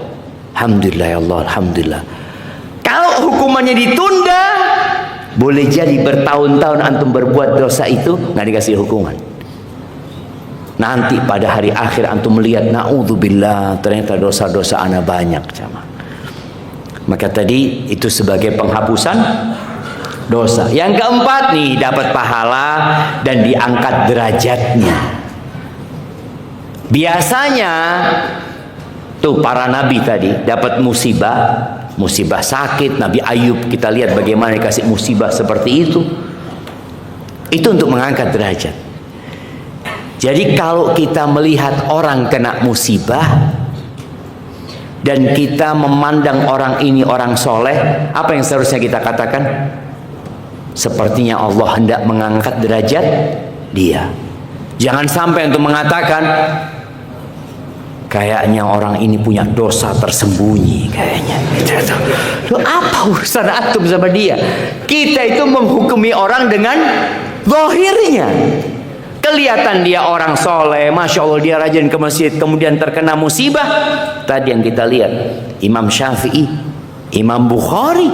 Alhamdulillah ya Allah, alhamdulillah. Kalau hukumannya ditunda, boleh jadi bertahun-tahun antum berbuat dosa itu nggak dikasih hukuman. Nanti pada hari akhir antum melihat, naudzubillah, ternyata dosa-dosa ana banyak jamaah. Maka tadi itu sebagai penghapusan dosa. Yang keempat nih, dapat pahala dan diangkat derajatnya. Biasanya tuh para nabi tadi dapat musibah sakit. Nabi Ayub kita lihat bagaimana dikasih musibah seperti itu. Itu untuk mengangkat derajat. Jadi kalau kita melihat orang kena musibah dan kita memandang orang ini orang soleh, apa yang seharusnya kita katakan? Sepertinya Allah hendak mengangkat derajat dia. Jangan sampai untuk mengatakan, kayaknya orang ini punya dosa tersembunyi kayaknya. Loh, apa urusan antum sama dia? Kita itu menghukumi orang dengan zahirnya. Kelihatan dia orang soleh, masya Allah dia rajin ke masjid, kemudian terkena musibah. Tadi yang kita lihat Imam Syafi'i, Imam Bukhari,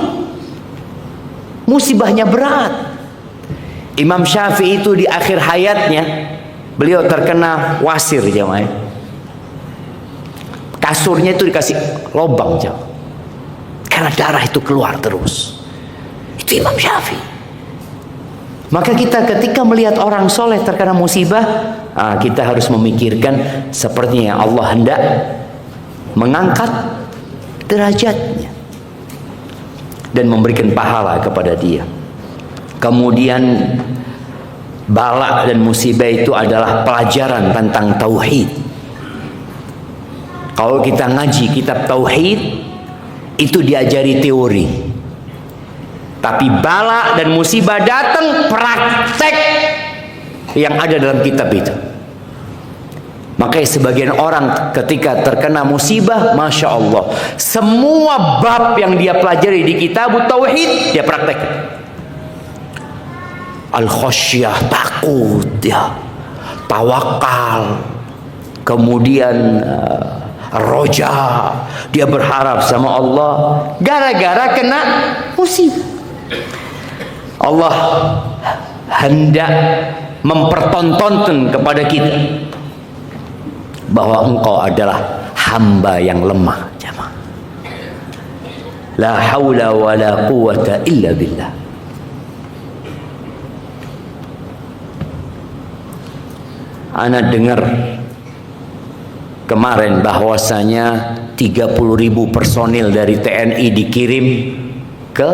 musibahnya berat. Imam Syafi'i itu di akhir hayatnya beliau terkena wasir jamaah. Kasurnya itu dikasih lubang jamaah, karena darah itu keluar terus. Itu Imam Syafi'i. Maka kita ketika melihat orang soleh terkena musibah, kita harus memikirkan sepertinya Allah hendak mengangkat derajatnya dan memberikan pahala kepada dia. Kemudian Bala dan musibah itu adalah pelajaran tentang tauhid. Kalau kita ngaji kitab tauhid, itu diajari teori. Tapi bala dan musibah datang, praktek yang ada dalam kitab itu. Makanya sebagian orang ketika terkena musibah, Masya Allah, semua bab yang dia pelajari di kitab tauhid dia praktek. Al-khasyah, takut ya, tawakal, kemudian roja, dia berharap sama Allah gara-gara kena musibah. Allah hendak mempertontonkan kepada kita bahwa engkau adalah hamba yang lemah, jemaah. La haula wa la quwata illa billah. Ana dengar kemarin bahwasanya 30.000 personil dari TNI dikirim ke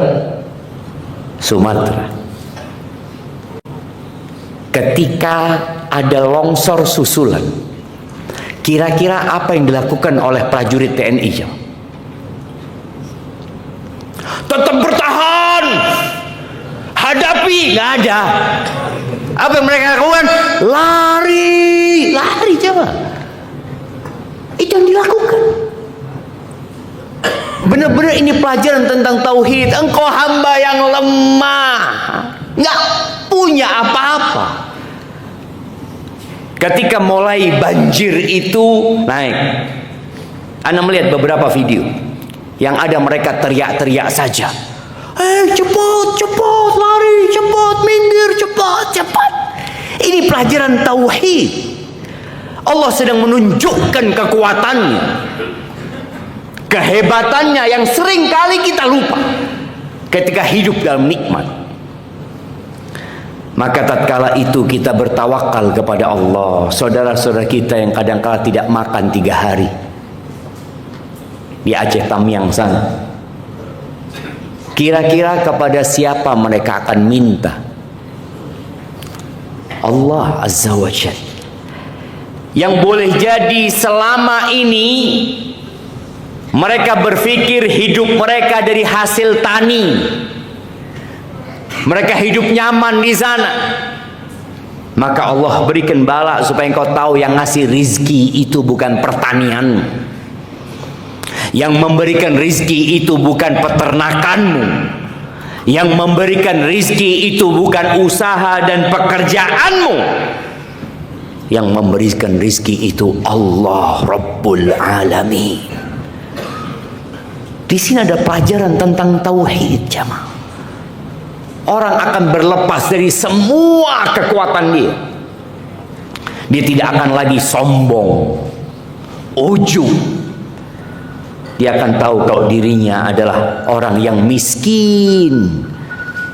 Sumatera ketika ada longsor susulan. Kira-kira apa yang dilakukan oleh prajurit TNI? Tetap bertahan, hadapi, nggak ada. Apa yang mereka lakukan? Lari, coba. Itu yang dilakukan. Benar-benar ini pelajaran tentang tauhid. Engkau hamba yang lemah, nggak punya apa-apa. Ketika mulai banjir itu naik, Anda melihat beberapa video yang ada mereka teriak-teriak saja. Cepat, lari, cepat, minggir, cepat. Ini pelajaran tauhid. Allah sedang menunjukkan kekuatannya, kehebatannya yang sering kali kita lupa ketika hidup dalam nikmat. Maka tatkala itu kita bertawakal kepada Allah. Saudara-saudara kita yang kadang-kala tidak makan 3 hari di Aceh Tamiang sana, kira-kira kepada siapa mereka akan minta? Allah Azza wa Jalla. Yang boleh jadi selama ini mereka berpikir hidup mereka dari hasil tani, mereka hidup nyaman di sana. Maka Allah berikan bala supaya engkau tahu yang ngasih rizki itu bukan pertanian, yang memberikan rizki itu bukan peternakanmu, yang memberikan rizki itu bukan usaha dan pekerjaanmu. Yang memberikan rizki itu Allah Rabbul Alamin. Di sini ada pelajaran tentang tauhid, jamaah. Orang akan berlepas dari semua kekuatan dia. Dia tidak akan lagi sombong, ujub. Dia akan tahu kalau dirinya adalah orang yang miskin,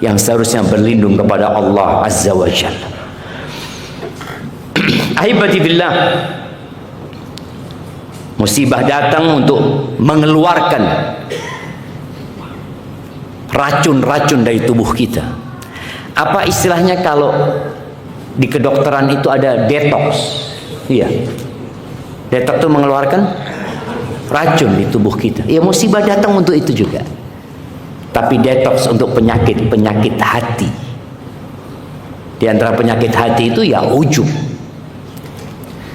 yang seharusnya berlindung kepada Allah Azza wa Jalla. Ahibati billah, musibah datang untuk mengeluarkan racun-racun dari tubuh kita. Apa istilahnya kalau di kedokteran itu ada detox? Iya, detox itu mengeluarkan racun di tubuh kita. Ya, musibah datang untuk itu juga. Tapi detox untuk penyakit hati. Di antara penyakit hati itu ya ujub.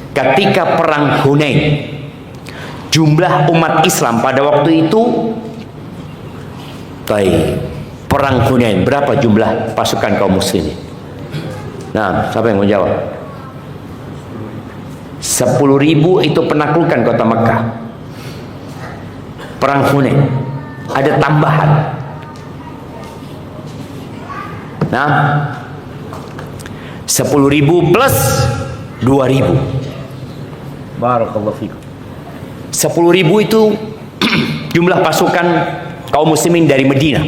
Ketika perang Hunain, jumlah umat Islam pada waktu itu, perang Hunain, berapa jumlah pasukan kaum muslimin? Nah, siapa yang mau jawab? 10.000 itu penaklukan kota Mekah. Perang Hunain ada tambahan. Nah, 10.000 plus 2.000. Barakallahu fikum. 10.000 itu jumlah pasukan kaum muslimin dari Medina.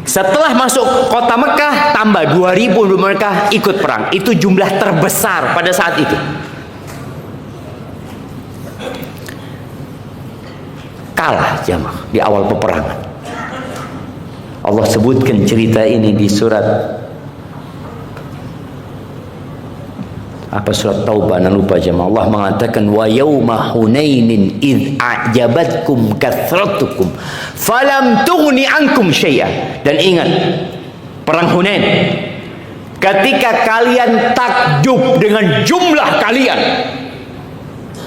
Setelah masuk kota Mekah, tambah 2.000 mereka ikut perang. Itu jumlah terbesar pada saat itu. Kalah jamaah di awal peperangan. Allah sebutkan cerita ini di surat Apa surat Taubah, nak lupa jemaah. Allah mengatakan wa yauma hunainin id a'jabatkum kathratukum falam tughni ankum syai'a. Dan ingat perang Hunain, ketika kalian takjub dengan jumlah kalian.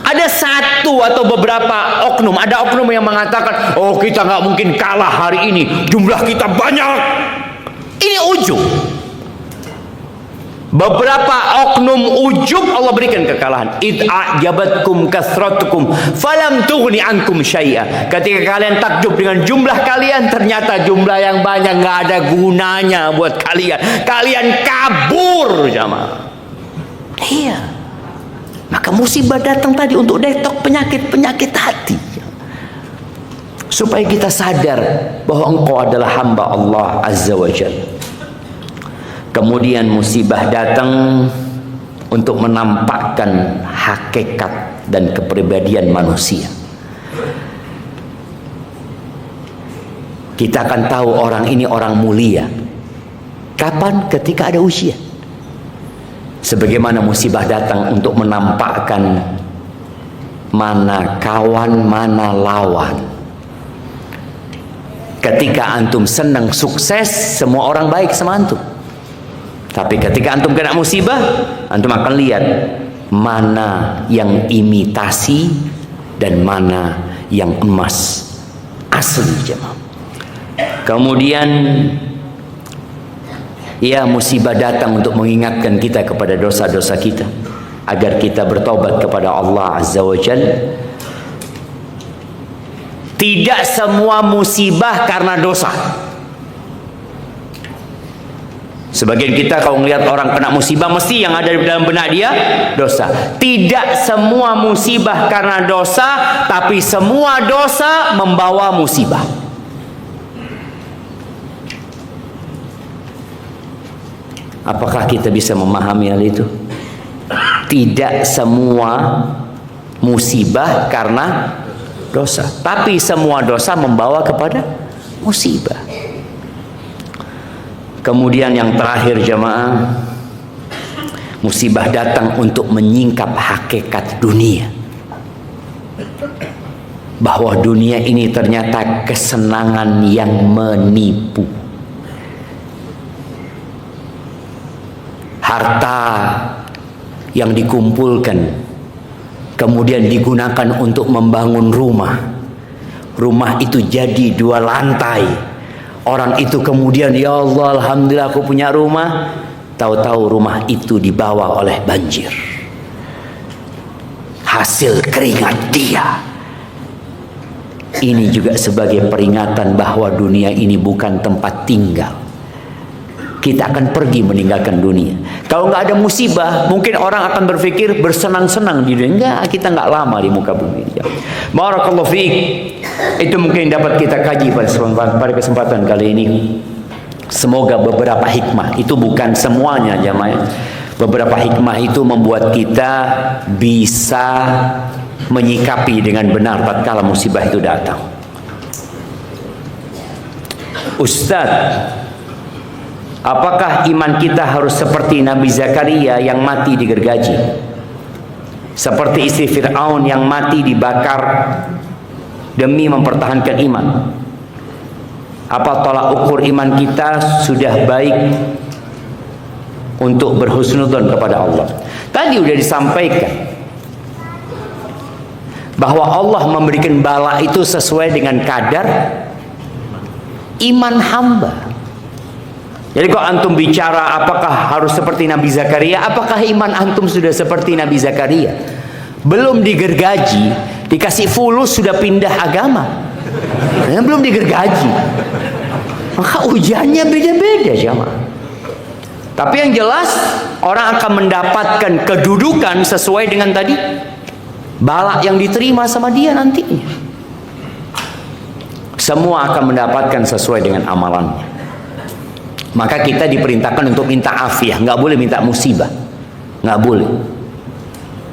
Ada satu atau beberapa oknum, ada oknum yang mengatakan, oh kita nggak mungkin kalah hari ini, jumlah kita banyak. Ini ujub. Beberapa oknum ujub Allah berikan kekalahan. Id a'jabatkum kasratukum falam tughni ankum syai'a. Ketika kalian takjub dengan jumlah kalian, ternyata jumlah yang banyak nggak ada gunanya buat kalian. Kalian kabur, jamaah. Iya. Maka musibah datang tadi untuk detok penyakit-penyakit hati, supaya kita sadar bahwa engkau adalah hamba Allah Azza wa Jalla. Kemudian musibah datang untuk menampakkan hakikat dan kepribadian manusia. Kita akan tahu orang ini orang mulia kapan? Ketika ada ujian. Sebagaimana musibah datang untuk menampakkan mana kawan, mana lawan. Ketika antum senang sukses, semua orang baik sama antum. Tapi ketika antum kena musibah, antum akan lihat mana yang imitasi dan mana yang emas asli, jemaah. Kemudian ya, musibah datang untuk mengingatkan kita kepada dosa-dosa kita, agar kita bertobat kepada Allah Azza wa Jalla. Tidak semua musibah karena dosa. Sebagian kita kalau melihat orang kena musibah, mesti yang ada di dalam benak dia dosa. Tidak semua musibah karena dosa, tapi semua dosa membawa musibah. Apakah kita bisa memahami hal itu? Tidak semua musibah karena dosa, tapi semua dosa membawa kepada musibah. Kemudian yang terakhir, jemaah, musibah datang untuk menyingkap hakikat dunia, bahwa dunia ini ternyata kesenangan yang menipu. Harta yang dikumpulkan kemudian digunakan untuk membangun rumah. Rumah itu jadi 2 lantai. Orang itu kemudian, ya Allah, alhamdulillah aku punya rumah. Tahu-tahu rumah itu dibawa oleh banjir. Hasil keringat dia. Ini juga sebagai peringatan bahwa dunia ini bukan tempat tinggal. Kita akan pergi meninggalkan dunia. Kalau nggak ada musibah, mungkin orang akan berpikir bersenang-senang di dunia. Enggak, kita nggak lama di muka bumi. Barakallahu fiik. Itu mungkin dapat kita kaji pada kesempatan kali ini. Semoga beberapa hikmah, itu bukan semuanya jamaah. Beberapa hikmah itu membuat kita bisa menyikapi dengan benar tatkala musibah itu datang. Ustaz, apakah iman kita harus seperti Nabi Zakaria yang mati digergaji? Seperti istri Fir'aun yang mati dibakar demi mempertahankan iman? Apa tolak ukur iman kita sudah baik untuk berhusnudzon kepada Allah? Tadi sudah disampaikan bahwa Allah memberikan bala itu sesuai dengan kadar iman hamba. Jadi kalau antum bicara apakah harus seperti Nabi Zakaria, apakah iman antum sudah seperti Nabi Zakaria? Belum digergaji, dikasih fulus sudah pindah agama. Belum digergaji. Maka ujiannya beda-beda, jemaah. Tapi yang jelas orang akan mendapatkan kedudukan sesuai dengan tadi bala yang diterima sama dia nantinya. Semua akan mendapatkan sesuai dengan amalannya. Maka kita diperintahkan untuk minta afiah, nggak boleh minta musibah, nggak boleh.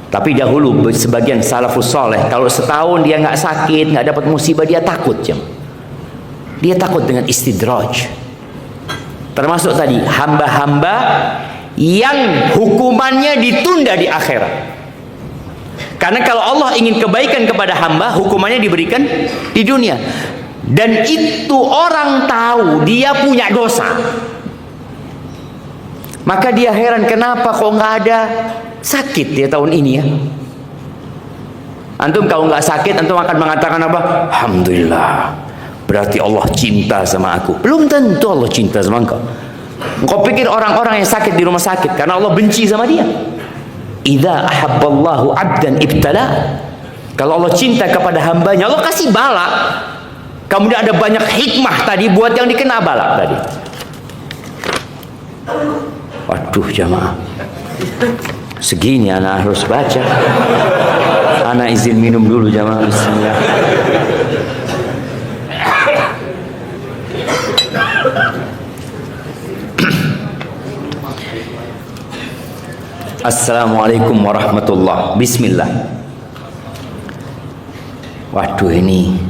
Tapi dahulu sebagian salafus soleh, kalau setahun dia nggak sakit, nggak dapat musibah, dia takut, dia takut dengan istidraj. Termasuk tadi hamba-hamba yang hukumannya ditunda di akhirat. Karena kalau Allah ingin kebaikan kepada hamba, hukumannya diberikan di dunia. Dan itu orang tahu dia punya dosa, maka dia heran kenapa kok nggak ada sakit ya tahun ini ya. Antum kalau nggak sakit, antum akan mengatakan apa? Alhamdulillah, berarti Allah cinta sama aku. Belum tentu Allah cinta sama engkau. Engkau pikir orang-orang yang sakit di rumah sakit karena Allah benci sama dia. Idza ahabballahu 'abdan ibtala. Kalau Allah cinta kepada hambanya, Allah kasih bala. Kemudian ada banyak hikmah tadi buat yang dikena bala tadi. Waduh jamaah, segini anak harus baca. Anak izin minum dulu jamaah. Bismillah. Assalamualaikum warahmatullahi. Bismillah. Waduh, ini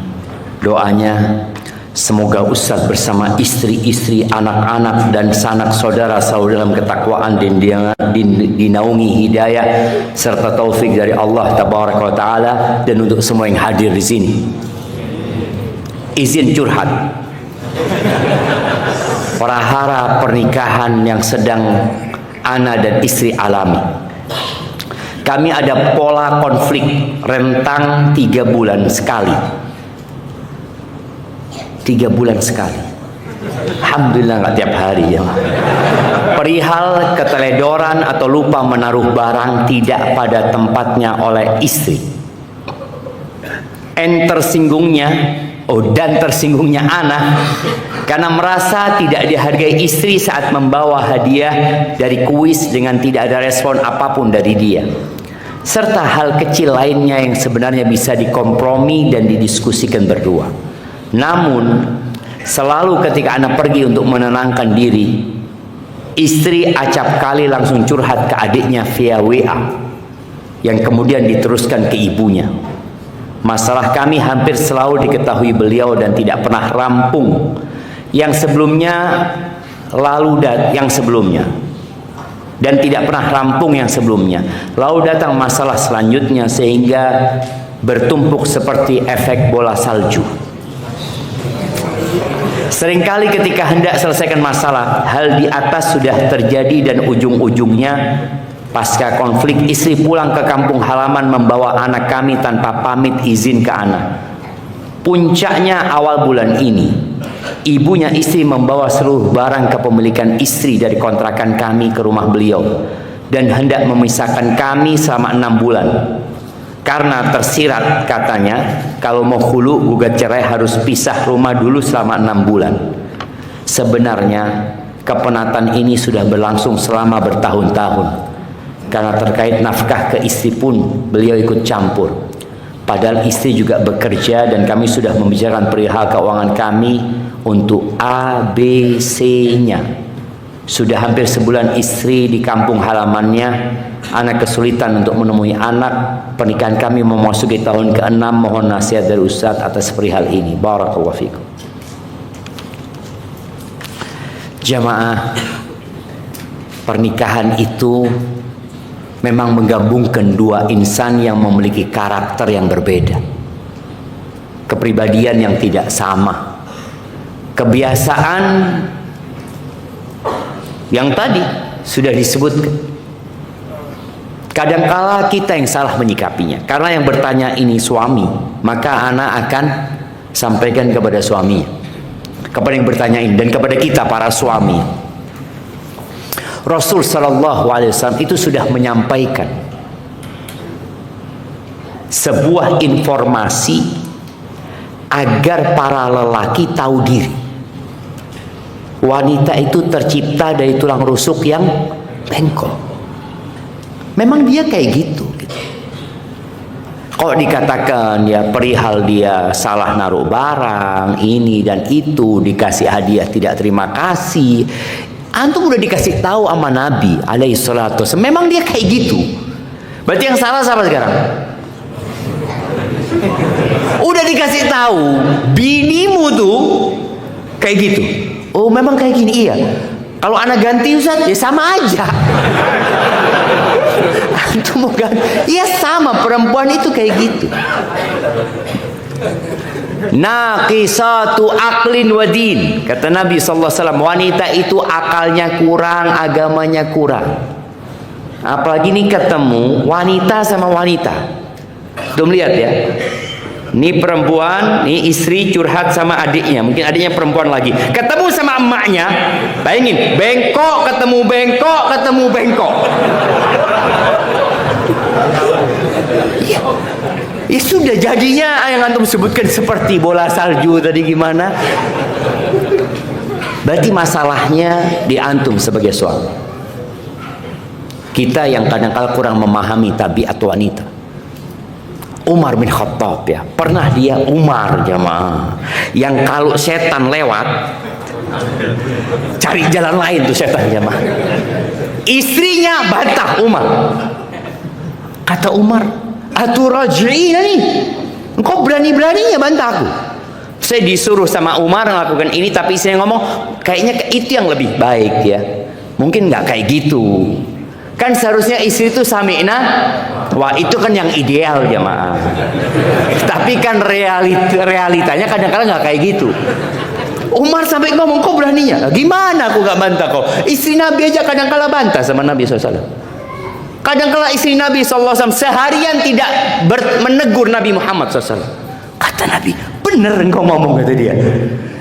doanya semoga Ustaz bersama istri-istri, anak-anak dan sanak saudara selalu dalam ketakwaan dan dinaungi hidayah serta taufik dari Allah Tabaraka wa Ta'ala, dan untuk semua yang hadir di sini. Izin curhat. Perahara pernikahan yang sedang ana dan istri alami. Kami ada pola konflik rentang 3 bulan sekali. 3 bulan sekali. Alhamdulillah nggak tiap hari ya. Perihal keteledoran atau lupa menaruh barang tidak pada tempatnya oleh istri. Dan tersinggungnya anak karena merasa tidak dihargai istri saat membawa hadiah dari kuis dengan tidak ada respon apapun dari dia. Serta hal kecil lainnya yang sebenarnya bisa dikompromi dan didiskusikan berdua. Namun selalu ketika anak pergi untuk menenangkan diri, istri acap kali langsung curhat ke adiknya via WA yang kemudian diteruskan ke ibunya. Masalah kami hampir selalu diketahui beliau dan tidak pernah rampung yang sebelumnya dan tidak pernah rampung yang sebelumnya. Lalu datang masalah selanjutnya sehingga bertumpuk seperti efek bola salju. Seringkali ketika hendak selesaikan masalah, hal di atas sudah terjadi dan ujung-ujungnya pasca konflik istri pulang ke kampung halaman membawa anak kami tanpa pamit izin ke anak. Puncaknya awal bulan ini, ibunya istri membawa seluruh barang kepemilikan istri dari kontrakan kami ke rumah beliau dan hendak memisahkan kami selama 6 bulan. Karena tersirat katanya kalau mau khulu gugat cerai harus pisah rumah dulu selama 6 bulan. Sebenarnya kepenatan ini sudah berlangsung selama bertahun-tahun. Karena terkait nafkah ke istri pun beliau ikut campur. Padahal istri juga bekerja dan kami sudah membicarakan perihal keuangan kami untuk ABC-nya. Sudah hampir sebulan istri di kampung halamannya. Anak kesulitan untuk menemui anak. Pernikahan kami memasuki tahun ke-6. Mohon nasihat dari Ustaz atas perihal ini. Barakallahu fikum. Jamaah, pernikahan itu memang menggabungkan dua insan yang memiliki karakter yang berbeda, kepribadian yang tidak sama, kebiasaan yang tadi sudah disebutkan. Kadangkala kita yang salah menyikapinya. Karena yang bertanya ini suami, maka anak akan sampaikan kepada suami, kepada yang bertanya ini, dan kepada kita para suami. Rasul sallallahu alaihi wasallam itu sudah menyampaikan sebuah informasi agar para lelaki tahu diri. Wanita itu tercipta dari tulang rusuk yang bengkok. Memang dia kayak gitu. Kalau dikatakan ya perihal dia salah naruh barang ini dan itu, dikasih hadiah tidak terima kasih, antum udah dikasih tahu sama Nabi alaihi salatu wasallam, memang dia kayak gitu. Berarti yang salah siapa sekarang? Udah dikasih tahu binimu tuh kayak gitu. Oh memang kayak gini, iya. Kalau anak ganti Ustaz, ya sama aja. Antum mau ganti, ya sama, perempuan itu kayak gitu. Naqisatu aqlin wa din. Kata Nabi sallallahu alaihi wasallam, wanita itu akalnya kurang, agamanya kurang. Apalagi nih ketemu wanita sama wanita. Tuh lihat ya. Ini perempuan, ini istri curhat sama adiknya. Mungkin adiknya perempuan lagi. Ketemu sama emaknya. Bayangin, bengkok ketemu bengkok, ketemu bengkok. Ya sudah, jadinya yang antum sebutkan seperti bola salju tadi gimana? Berarti masalahnya di antum sebagai suami. Kita yang kadang-kadang kurang memahami tabiat wanita. Umar bin Khattab ya, pernah dia Umar jamaah, yang kalau setan lewat cari jalan lain tuh setan jamaah. Istrinya bantah Umar. Kata Umar, "Aturaji'ina nih, engkau berani-beraninya bantah aku." Saya disuruh sama Umar melakukan ini, tapi istrinya ngomong, kayaknya itu yang lebih baik ya. Mungkin nggak kayak gitu. Kan seharusnya istri itu sami'na. Wah, itu kan yang ideal jamaah. Tapi kan realitanya kadang-kadang nggak kayak gitu. Umar sampai ngomong, kok beraninya? Gimana aku nggak bantah kok? Istri Nabi aja kadang-kadang bantah sama Nabi SAW. Kadang-kadang istri Nabi SAW seharian tidak menegur Nabi Muhammad SAW. Kata Nabi, bener engkau ngomong, kata dia.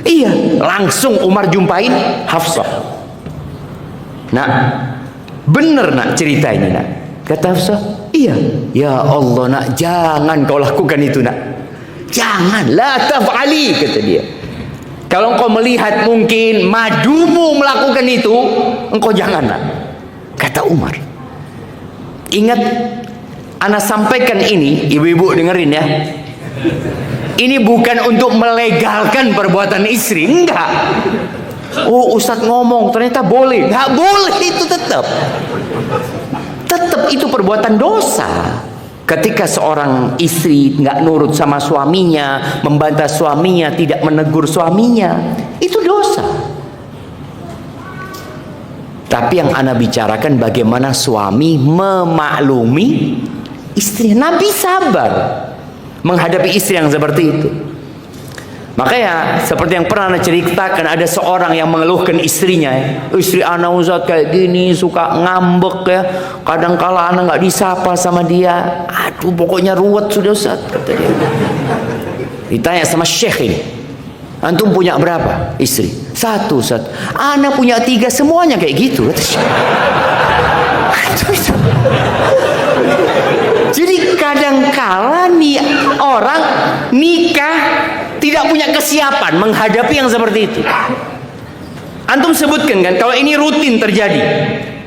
Iya, langsung Umar jumpain Hafsah. Nah, bener nak cerita ini nak. Kata Hafsah, iya. Ya Allah nak, jangan kau lakukan itu nak. Jangan, la taf'ali, kata dia. Kalau engkau melihat mungkin madumu melakukan itu, engkau jangan nak. Kata Umar. Ingat, ana sampaikan ini, ibu-ibu dengerin ya. Ini bukan untuk melegalkan perbuatan istri, enggak. Oh, Ustadz ngomong ternyata boleh. Enggak boleh, itu tetap itu perbuatan dosa. Ketika seorang istri nggak nurut sama suaminya, membantah suaminya, tidak menegur suaminya, itu dosa. Tapi yang ana bicarakan bagaimana suami memaklumi istrinya. Nabi sabar menghadapi istri yang seperti itu. Makanya seperti yang pernah ana ceritakan, ada seorang yang mengeluhkan istrinya, istri ana Ustaz kayak gini, suka ngambek ya, kadang-kala ana nggak disapa sama dia, aduh pokoknya ruwet sudah Ustaz, kata dia. Ditanya sama Syekh ini, antum punya berapa istri? 1 Ustaz. Ana punya 3, semuanya kayak gitu, kata Syekh. Jadi kadang-kala nih orang nikah tidak punya kesiapan menghadapi yang seperti itu. Antum sebutkan kan, kalau ini rutin terjadi,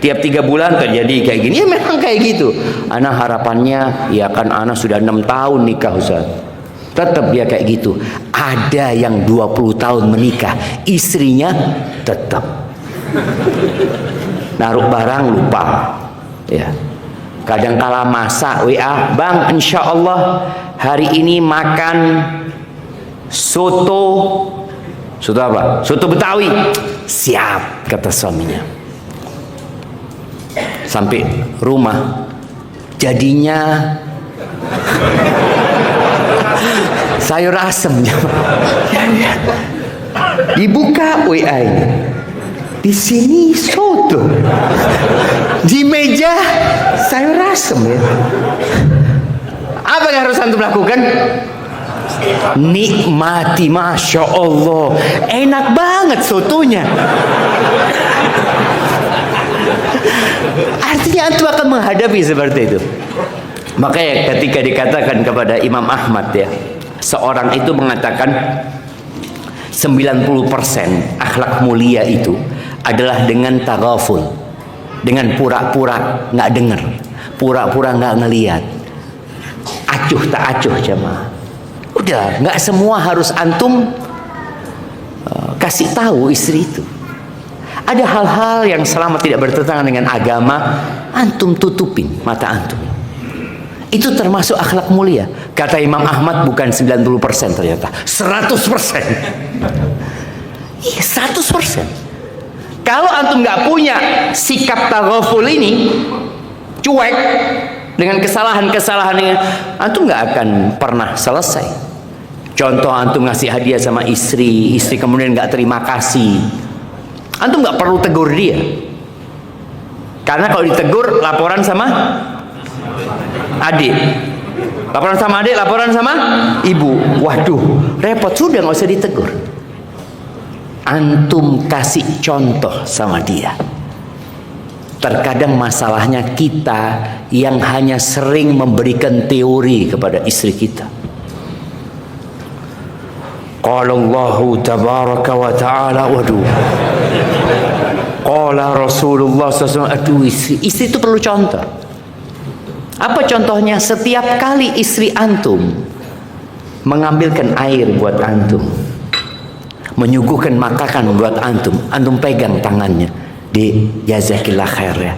tiap 3 bulan terjadi kayak gini, ya memang kayak gitu. Ana harapannya, ya kan ana sudah 6 tahun nikah Ustaz. Tetap dia kayak gitu. Ada yang 20 tahun menikah, istrinya tetap naruh barang lupa. Ya. Kadang-kala masak WA, "Bang, insya Allah hari ini makan soto apa? Soto Betawi." Siap, kata suaminya. Sampai rumah, jadinya sayur asem. Dibuka WA ini, di sini soto, di meja sayur asem ya. Apa yang harus antum lakukan? Nikmati, masya Allah, enak banget sotonya. Artinya antum akan menghadapi seperti itu. Makanya ketika dikatakan kepada Imam Ahmad ya, seorang itu mengatakan 90% akhlak mulia itu adalah dengan taghaful, dengan pura-pura nggak dengar, pura-pura nggak ngelihat, acuh tak acuh jemaah. Udah, nggak semua harus antum kasih tahu istri itu. Ada hal-hal yang selama tidak bertentangan dengan agama, antum tutupin mata antum. Itu termasuk akhlak mulia. Kata Imam Ahmad, bukan 90% ternyata, 100%. Iya, 100%. Kalau antum nggak punya sikap taghaful ini, cuek dengan kesalahan-kesalahan ini, antum nggak akan pernah selesai. Contoh, antum ngasih hadiah sama istri kemudian nggak terima kasih, antum nggak perlu tegur dia, karena kalau ditegur laporan sama adik, laporan sama adik, laporan sama ibu, waduh repot, sudah nggak usah ditegur. Antum kasih contoh sama dia. Terkadang masalahnya kita yang hanya sering memberikan teori kepada istri kita. Qala Allahu tabaraka wa ta'ala, waduh, qala Rasulullah SAW. Aduh, istri itu perlu contoh. Apa contohnya? Setiap kali istri antum mengambilkan air buat antum, menyuguhkan makanan buat antum, antum pegang tangannya, di jazakillah khair ya,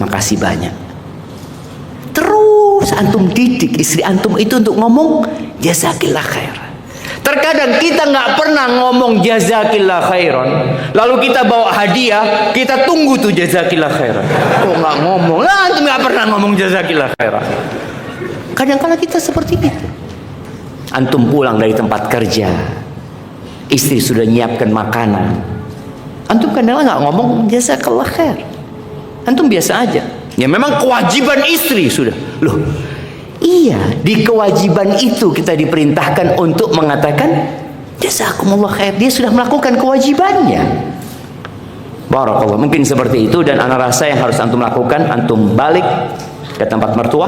makasih banyak. Terus antum didik istri antum itu untuk ngomong jazakillah khair. Terkadang kita nggak pernah ngomong jazakillah khairan, lalu kita bawa hadiah, kita tunggu tuh jazakillah khairan. Kok nggak ngomong? Lah, antum nggak pernah ngomong jazakillah khairan. Kadang-kadang kita seperti itu. Antum pulang dari tempat kerja, istri sudah nyiapkan makanan, antum kadang-kadang nggak ngomong jazakallah khair, antum biasa aja. Ya memang kewajiban istri sudah. Loh, iya, di kewajiban itu kita diperintahkan untuk mengatakan jazakumullah khair. Dia sudah melakukan kewajibannya. Barakallah. Mungkin seperti itu, dan ana rasa yang harus antum lakukan, antum balik ke tempat mertua,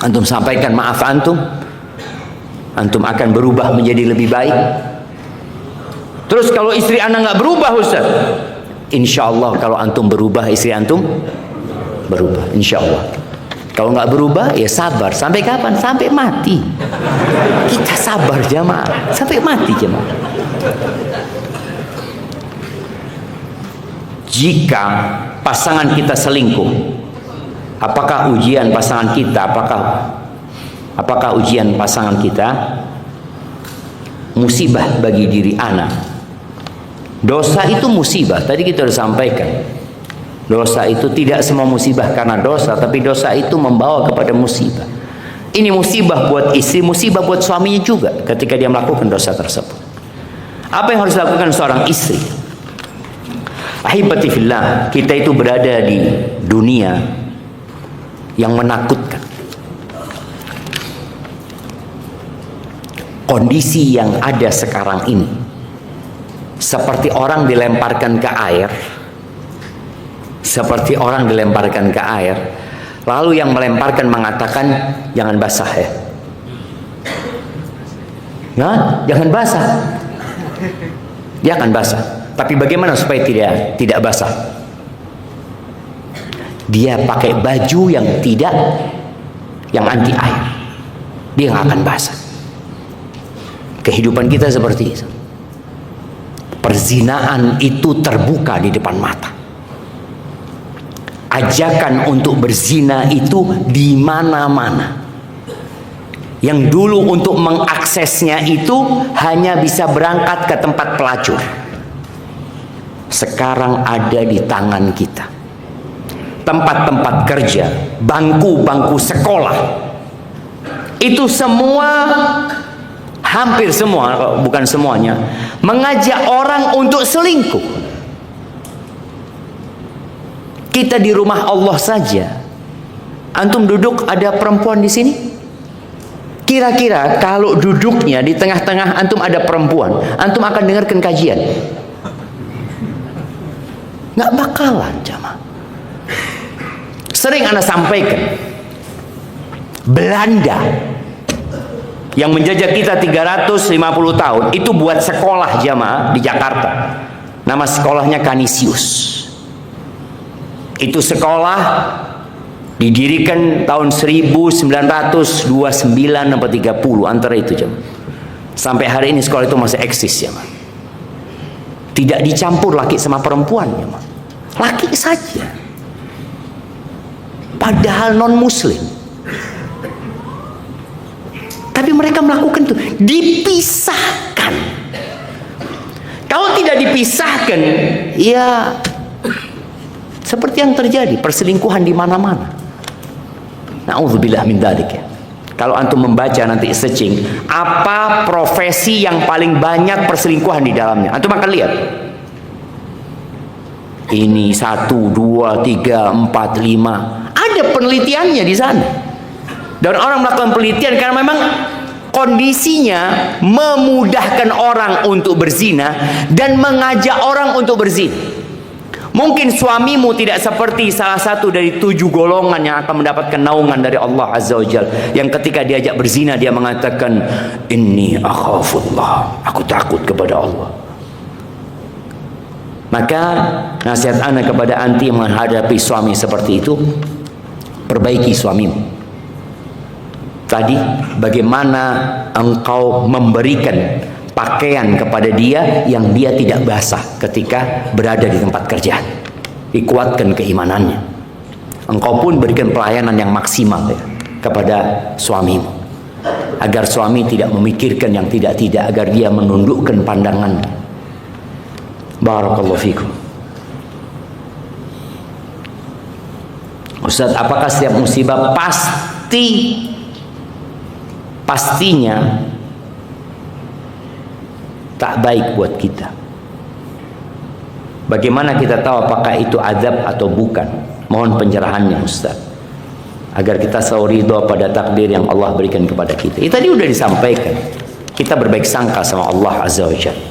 antum sampaikan maaf antum akan berubah menjadi lebih baik. Terus kalau istri anda nggak berubah, Ustaz, insya Allah kalau antum berubah, istri antum berubah, insya Allah. Kalau nggak berubah, ya sabar. Sampai kapan? Sampai mati. Kita sabar jamaah, sampai mati jamaah. Jika pasangan kita selingkuh, apakah ujian pasangan kita? Apakah ujian pasangan kita musibah bagi diri anak? Dosa itu musibah. Tadi kita sudah sampaikan. Dosa itu tidak semua musibah karena dosa, tapi dosa itu membawa kepada musibah. Ini musibah buat istri, musibah buat suaminya juga ketika dia melakukan dosa tersebut. Apa yang harus dilakukan seorang istri? Ahibati fillah, kita itu berada di dunia yang menakutkan. Kondisi yang ada sekarang ini seperti orang dilemparkan ke air, seperti orang dilemparkan ke air, lalu yang melemparkan mengatakan jangan basah ya. Nah, jangan basah. Dia akan basah. Tapi bagaimana supaya tidak basah? Dia pakai baju yang anti air. Dia nggak akan basah. Kehidupan kita seperti itu. Perzinaan itu terbuka di depan mata. Ajakan untuk berzina itu di mana-mana. Yang dulu untuk mengaksesnya itu hanya bisa berangkat ke tempat pelacur, sekarang ada di tangan kita. Tempat-tempat kerja, bangku-bangku sekolah, itu semua, hampir semua, bukan semuanya, mengajak orang untuk selingkuh. Kita di rumah Allah saja, antum duduk ada perempuan di sini. Kira-kira kalau duduknya di tengah-tengah antum ada perempuan, antum akan dengarkan kajian? Nggak bakalan jamaah. Sering ana sampaikan, Belanda yang menjajah kita 350 tahun itu buat sekolah jamaah di Jakarta. Nama sekolahnya Canisius. Itu sekolah didirikan tahun 1929 atau 30, antara itu jemaah. Sampai hari ini sekolah itu masih eksis jemaah. Tidak dicampur laki sama perempuan jemaah. Laki saja. Padahal non muslim. Tapi mereka melakukan itu, dipisahkan. Kalau Kalau tidak dipisahkan, ya seperti yang terjadi, perselingkuhan di mana-mana. Na'udzubillah min dzalik ya. Kalau antum membaca nanti searching, apa profesi yang paling banyak perselingkuhan di dalamnya? Antum akan lihat. Ini 1, 2, 3, 4, 5. Ada penelitiannya di sana. Dan orang melakukan penelitian karena memang kondisinya memudahkan orang untuk berzina dan mengajak orang untuk berzina. Mungkin suamimu tidak seperti salah satu dari 7 golongan yang akan mendapatkan naungan dari Allah Azza wa Jalla, yang ketika diajak berzina dia mengatakan, inni akhafullah, aku takut kepada Allah. Maka nasihat ana kepada anti menghadapi suami seperti itu, perbaiki suamimu. Tadi bagaimana engkau memberikan pakaian kepada dia yang dia tidak basah ketika berada di tempat kerja. Dikuatkan keimanannya. Engkau pun berikan pelayanan yang maksimal ya, kepada suamimu, agar suami tidak memikirkan yang tidak-tidak, agar dia menundukkan pandangan. Barakallahu fikum. Ustaz, apakah setiap musibah pastinya tak baik buat kita? Bagaimana kita tahu apakah itu azab atau bukan? Mohon pencerahannya Ustaz, agar kita selalu ridho pada takdir yang Allah berikan kepada kita. Itu tadi udah disampaikan. Kita berbaik sangka sama Allah Azza wa Jalla.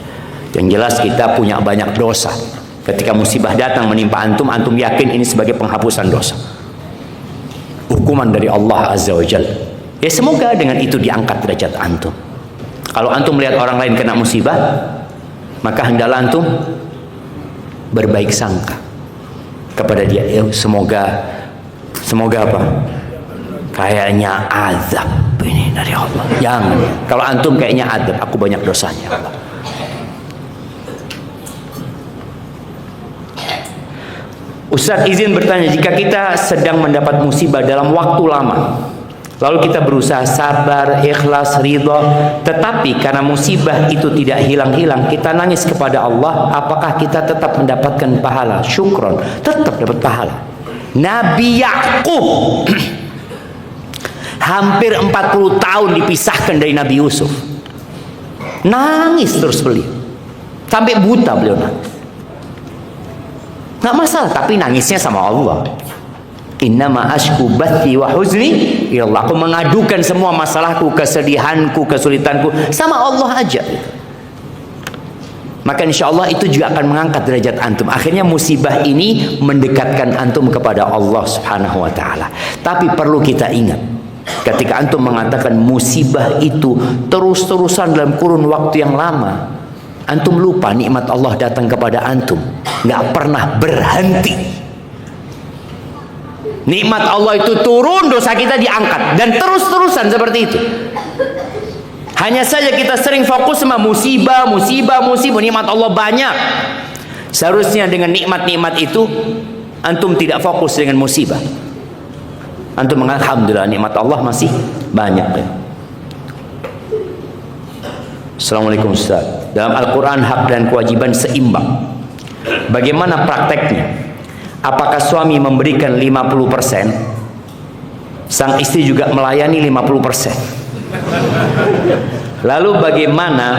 Yang jelas kita punya banyak dosa. Ketika musibah datang menimpa antum, antum yakin ini sebagai penghapusan dosa, hukuman dari Allah Azza wa Jalla. Ya semoga dengan itu diangkat derajat antum. Kalau antum melihat orang lain kena musibah, maka hendaklah antum berbaik sangka kepada dia. Ya, semoga apa? Kayaknya azab ini dari Allah. Jangan. Kalau antum kayaknya azab, aku banyak dosanya Allah. Ustaz izin bertanya, jika kita sedang mendapat musibah dalam waktu lama, lalu kita berusaha sabar, ikhlas, ridha, tetapi karena musibah itu tidak hilang-hilang, kita nangis kepada Allah, apakah kita tetap mendapatkan pahala? Syukron, tetap dapat pahala. Nabi Yakub hampir 40 tahun dipisahkan dari Nabi Yusuf. Nangis terus beliau. Sampai buta beliau nangis. Nggak masalah, tapi nangisnya sama Allah. Innama ashku bathi wa huzni ilallah. Aku mengadukan semua masalahku, kesedihanku, kesulitanku sama Allah aja. Maka insya Allah itu juga akan mengangkat derajat antum. Akhirnya musibah ini mendekatkan antum kepada Allah Subhanahu wa ta'ala. Tapi perlu kita ingat, ketika antum mengatakan musibah itu terus-terusan dalam kurun waktu yang lama, antum lupa nikmat Allah datang kepada antum, nggak pernah berhenti. Nikmat Allah itu turun, dosa kita diangkat, dan terus-terusan seperti itu. Hanya saja kita sering fokus sama musibah, nikmat Allah banyak. Seharusnya dengan nikmat-nikmat itu antum tidak fokus dengan musibah. Antum mengatakan alhamdulillah nikmat Allah masih banyak. Assalamualaikum Ustaz. Dalam Al-Quran hak dan kewajiban seimbang. Bagaimana prakteknya? Apakah suami memberikan 50%, sang istri juga melayani 50%? Lalu bagaimana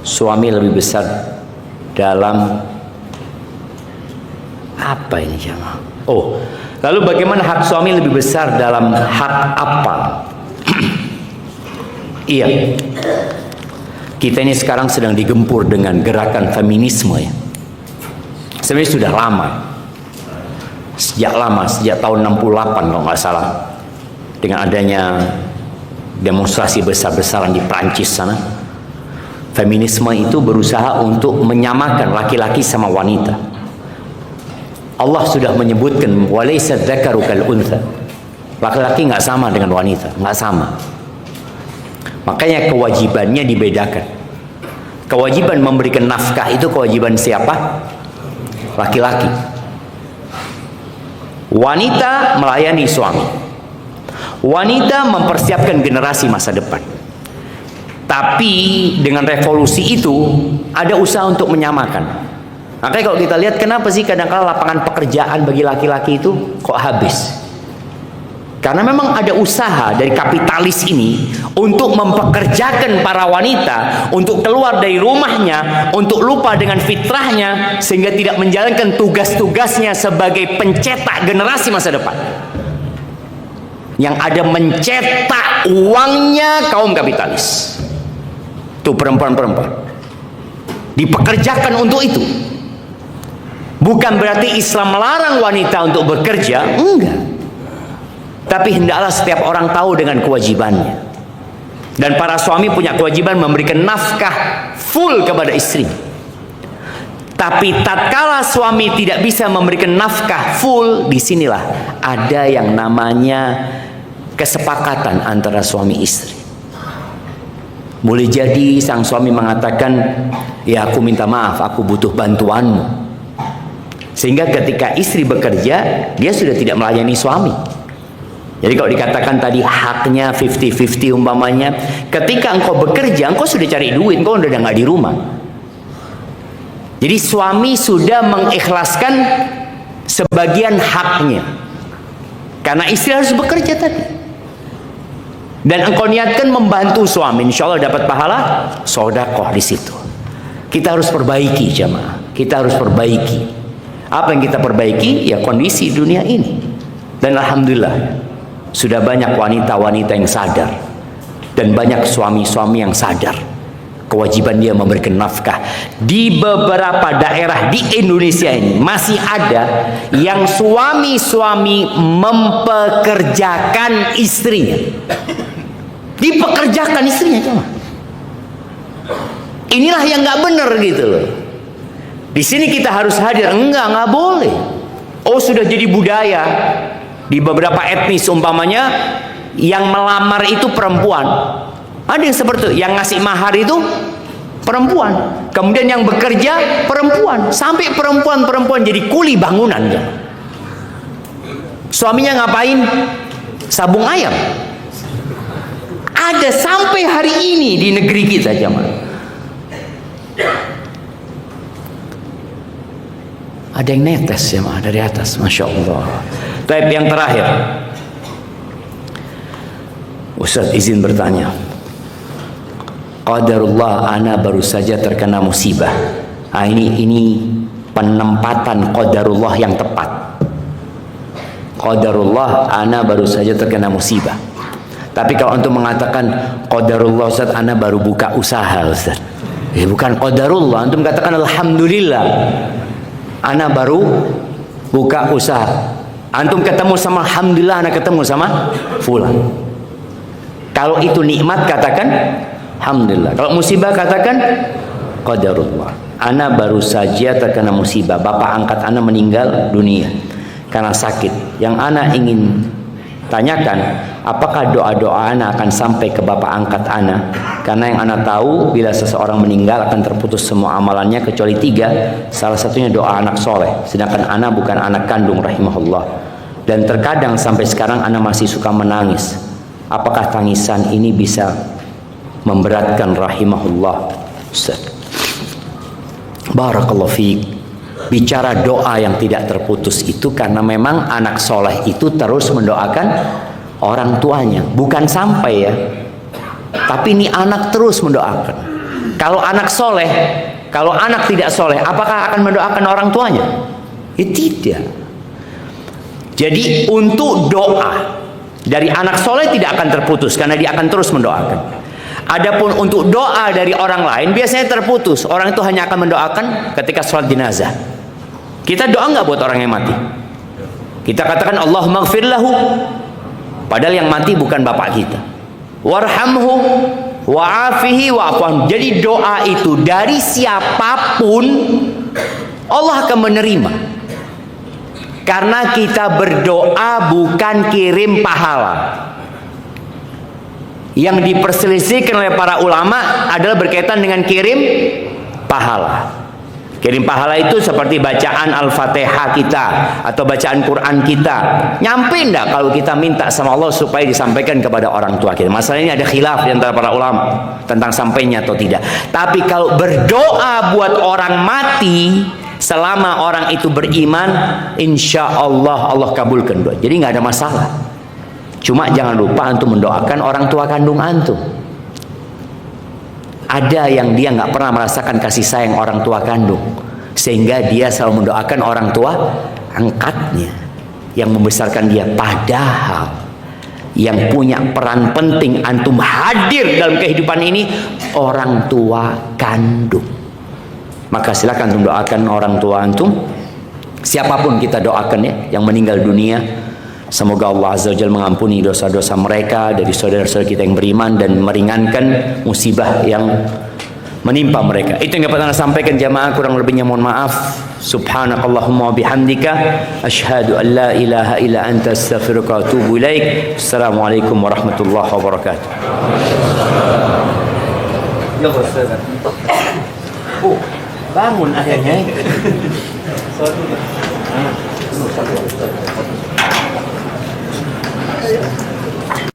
suami lebih besar dalam apa ini jemaah? Oh, lalu bagaimana hak suami lebih besar dalam hak apa? Iya, kita ini sekarang sedang digempur dengan gerakan feminisme ya. Sebenarnya sudah lama, sejak tahun 68 kalau nggak salah, dengan adanya demonstrasi besar-besaran di Prancis sana. Feminisme itu berusaha untuk menyamakan laki-laki sama wanita. Allah sudah menyebutkan walaysa dzakaru kal untha. Laki-laki nggak sama dengan wanita, nggak sama. Makanya kewajibannya dibedakan. Kewajiban memberikan nafkah itu kewajiban siapa? Laki-laki. Wanita melayani suami. Wanita mempersiapkan generasi masa depan. Tapi dengan revolusi itu ada usaha untuk menyamakan. Makanya kalau kita lihat kenapa sih kadang-kala lapangan pekerjaan bagi laki-laki itu kok habis? Karena memang ada usaha dari kapitalis ini untuk mempekerjakan para wanita untuk keluar dari rumahnya, untuk lupa dengan fitrahnya, sehingga tidak menjalankan tugas-tugasnya sebagai pencetak generasi masa depan. Yang ada mencetak uangnya kaum kapitalis. Itu perempuan-perempuan dipekerjakan untuk itu. Bukan berarti Islam melarang wanita untuk bekerja, enggak. Tapi hendaklah setiap orang tahu dengan kewajibannya. Dan para suami punya kewajiban memberikan nafkah full kepada istri. Tapi tatkala suami tidak bisa memberikan nafkah full, disinilah ada yang namanya kesepakatan antara suami istri. Boleh jadi sang suami mengatakan, ya aku minta maaf, aku butuh bantuanmu. Sehingga ketika istri bekerja, dia sudah tidak melayani suami. Jadi kalau dikatakan tadi haknya 50-50 umpamanya, ketika engkau bekerja, engkau sudah cari duit, engkau udah nggak di rumah. Jadi suami sudah mengikhlaskan sebagian haknya, karena istri harus bekerja tadi. Dan engkau niatkan membantu suami, insya Allah dapat pahala sedekah di situ. Kita harus perbaiki jamaah, kita harus perbaiki. Apa yang kita perbaiki? Ya kondisi dunia ini. Dan alhamdulillah sudah banyak wanita-wanita yang sadar, dan banyak suami-suami yang sadar kewajiban dia memberikan nafkah. Di beberapa daerah di Indonesia ini masih ada yang suami-suami mempekerjakan istrinya, dipekerjakan istrinya. Cuma inilah yang nggak benar gitu loh. Di sini kita harus hadir, nggak boleh. Oh sudah jadi budaya. Di beberapa etnis umpamanya yang melamar itu perempuan. Ada yang seperti itu, yang ngasih mahar itu perempuan. Kemudian yang bekerja perempuan. Sampai perempuan-perempuan jadi kuli bangunan ya. Suaminya ngapain? Sabung ayam. Ada sampai hari ini di negeri kita jemaah. Ada yang netes jemaah dari atas, Masya Allah. Tapi yang terakhir, Ustaz izin bertanya. Qadarullah, ana baru saja terkena musibah. Nah, ini penempatan qadarullah yang tepat. Qadarullah, ana baru saja terkena musibah. Tapi kalau untuk mengatakan qadarullah Ustaz, ana baru buka usaha Ustaz. Bukan qadarullah, antum katakan alhamdulillah. Ana baru buka usaha. Antum ketemu sama alhamdulillah, anak ketemu sama fulan. Kalau itu nikmat katakan alhamdulillah. Kalau musibah katakan qadarullah. Ana baru saja terkena musibah. Bapak angkat ana meninggal dunia karena sakit. Yang ana ingin tanyakan, apakah doa-doa ana akan sampai ke bapak angkat ana? Karena yang ana tahu, bila seseorang meninggal akan terputus semua amalannya kecuali 3. Salah satunya doa anak soleh. Sedangkan ana bukan anak kandung rahimahullah. Dan terkadang sampai sekarang ana masih suka menangis. Apakah tangisan ini bisa memberatkan rahimahullah? Ustaz, barakallahu fiik. Bicara doa yang tidak terputus itu karena memang anak soleh itu terus mendoakan orang tuanya. Bukan sampai ya, tapi ini anak terus mendoakan. Kalau anak soleh, kalau anak tidak soleh, apakah akan mendoakan orang tuanya? Ya tidak. Jadi untuk doa dari anak soleh tidak akan terputus karena dia akan terus mendoakan. Adapun untuk doa dari orang lain biasanya terputus. Orang itu hanya akan mendoakan ketika sholat jenazah. Kita doa nggak buat orang yang mati? Kita katakan Allahumma ighfir lahu. Padahal yang mati bukan bapak kita. Warhamhu wa'afihi wa'afwan. Jadi doa itu dari siapapun Allah akan menerima. Karena kita berdoa bukan kirim pahala. Yang diperselisihkan oleh para ulama adalah berkaitan dengan kirim pahala. Kirim pahala itu seperti bacaan Al-Fatihah kita atau bacaan Quran kita. Nyampe enggak kalau kita minta sama Allah supaya disampaikan kepada orang tua kita? Masalahnya ada khilaf di antara para ulama tentang sampainya atau tidak. Tapi kalau berdoa buat orang mati selama orang itu beriman, insya Allah Allah kabulkan doa. Jadi nggak ada masalah. Cuma jangan lupa antum mendoakan orang tua kandung antum. Ada yang dia nggak pernah merasakan kasih sayang orang tua kandung, sehingga dia selalu mendoakan orang tua angkatnya yang membesarkan dia. Padahal yang punya peran penting antum hadir dalam kehidupan ini orang tua kandung. Maka silakan antum doakan orang tua antum, siapapun kita doakan ya, yang meninggal dunia. Semoga Allah Azza wa Jalla mengampuni dosa-dosa mereka dari saudara-saudara kita yang beriman dan meringankan musibah yang menimpa mereka. Itu yang dapat saya sampaikan jamaah, kurang lebihnya mohon maaf. Subhanakallahumma wa bihamdika asyhadu an la ilaha illa anta astaghfiruka wa atubu ilaik. Assalamualaikum warahmatullahi wabarakatuh. Ya Ustaz. Bangun akhirnya. Suatu.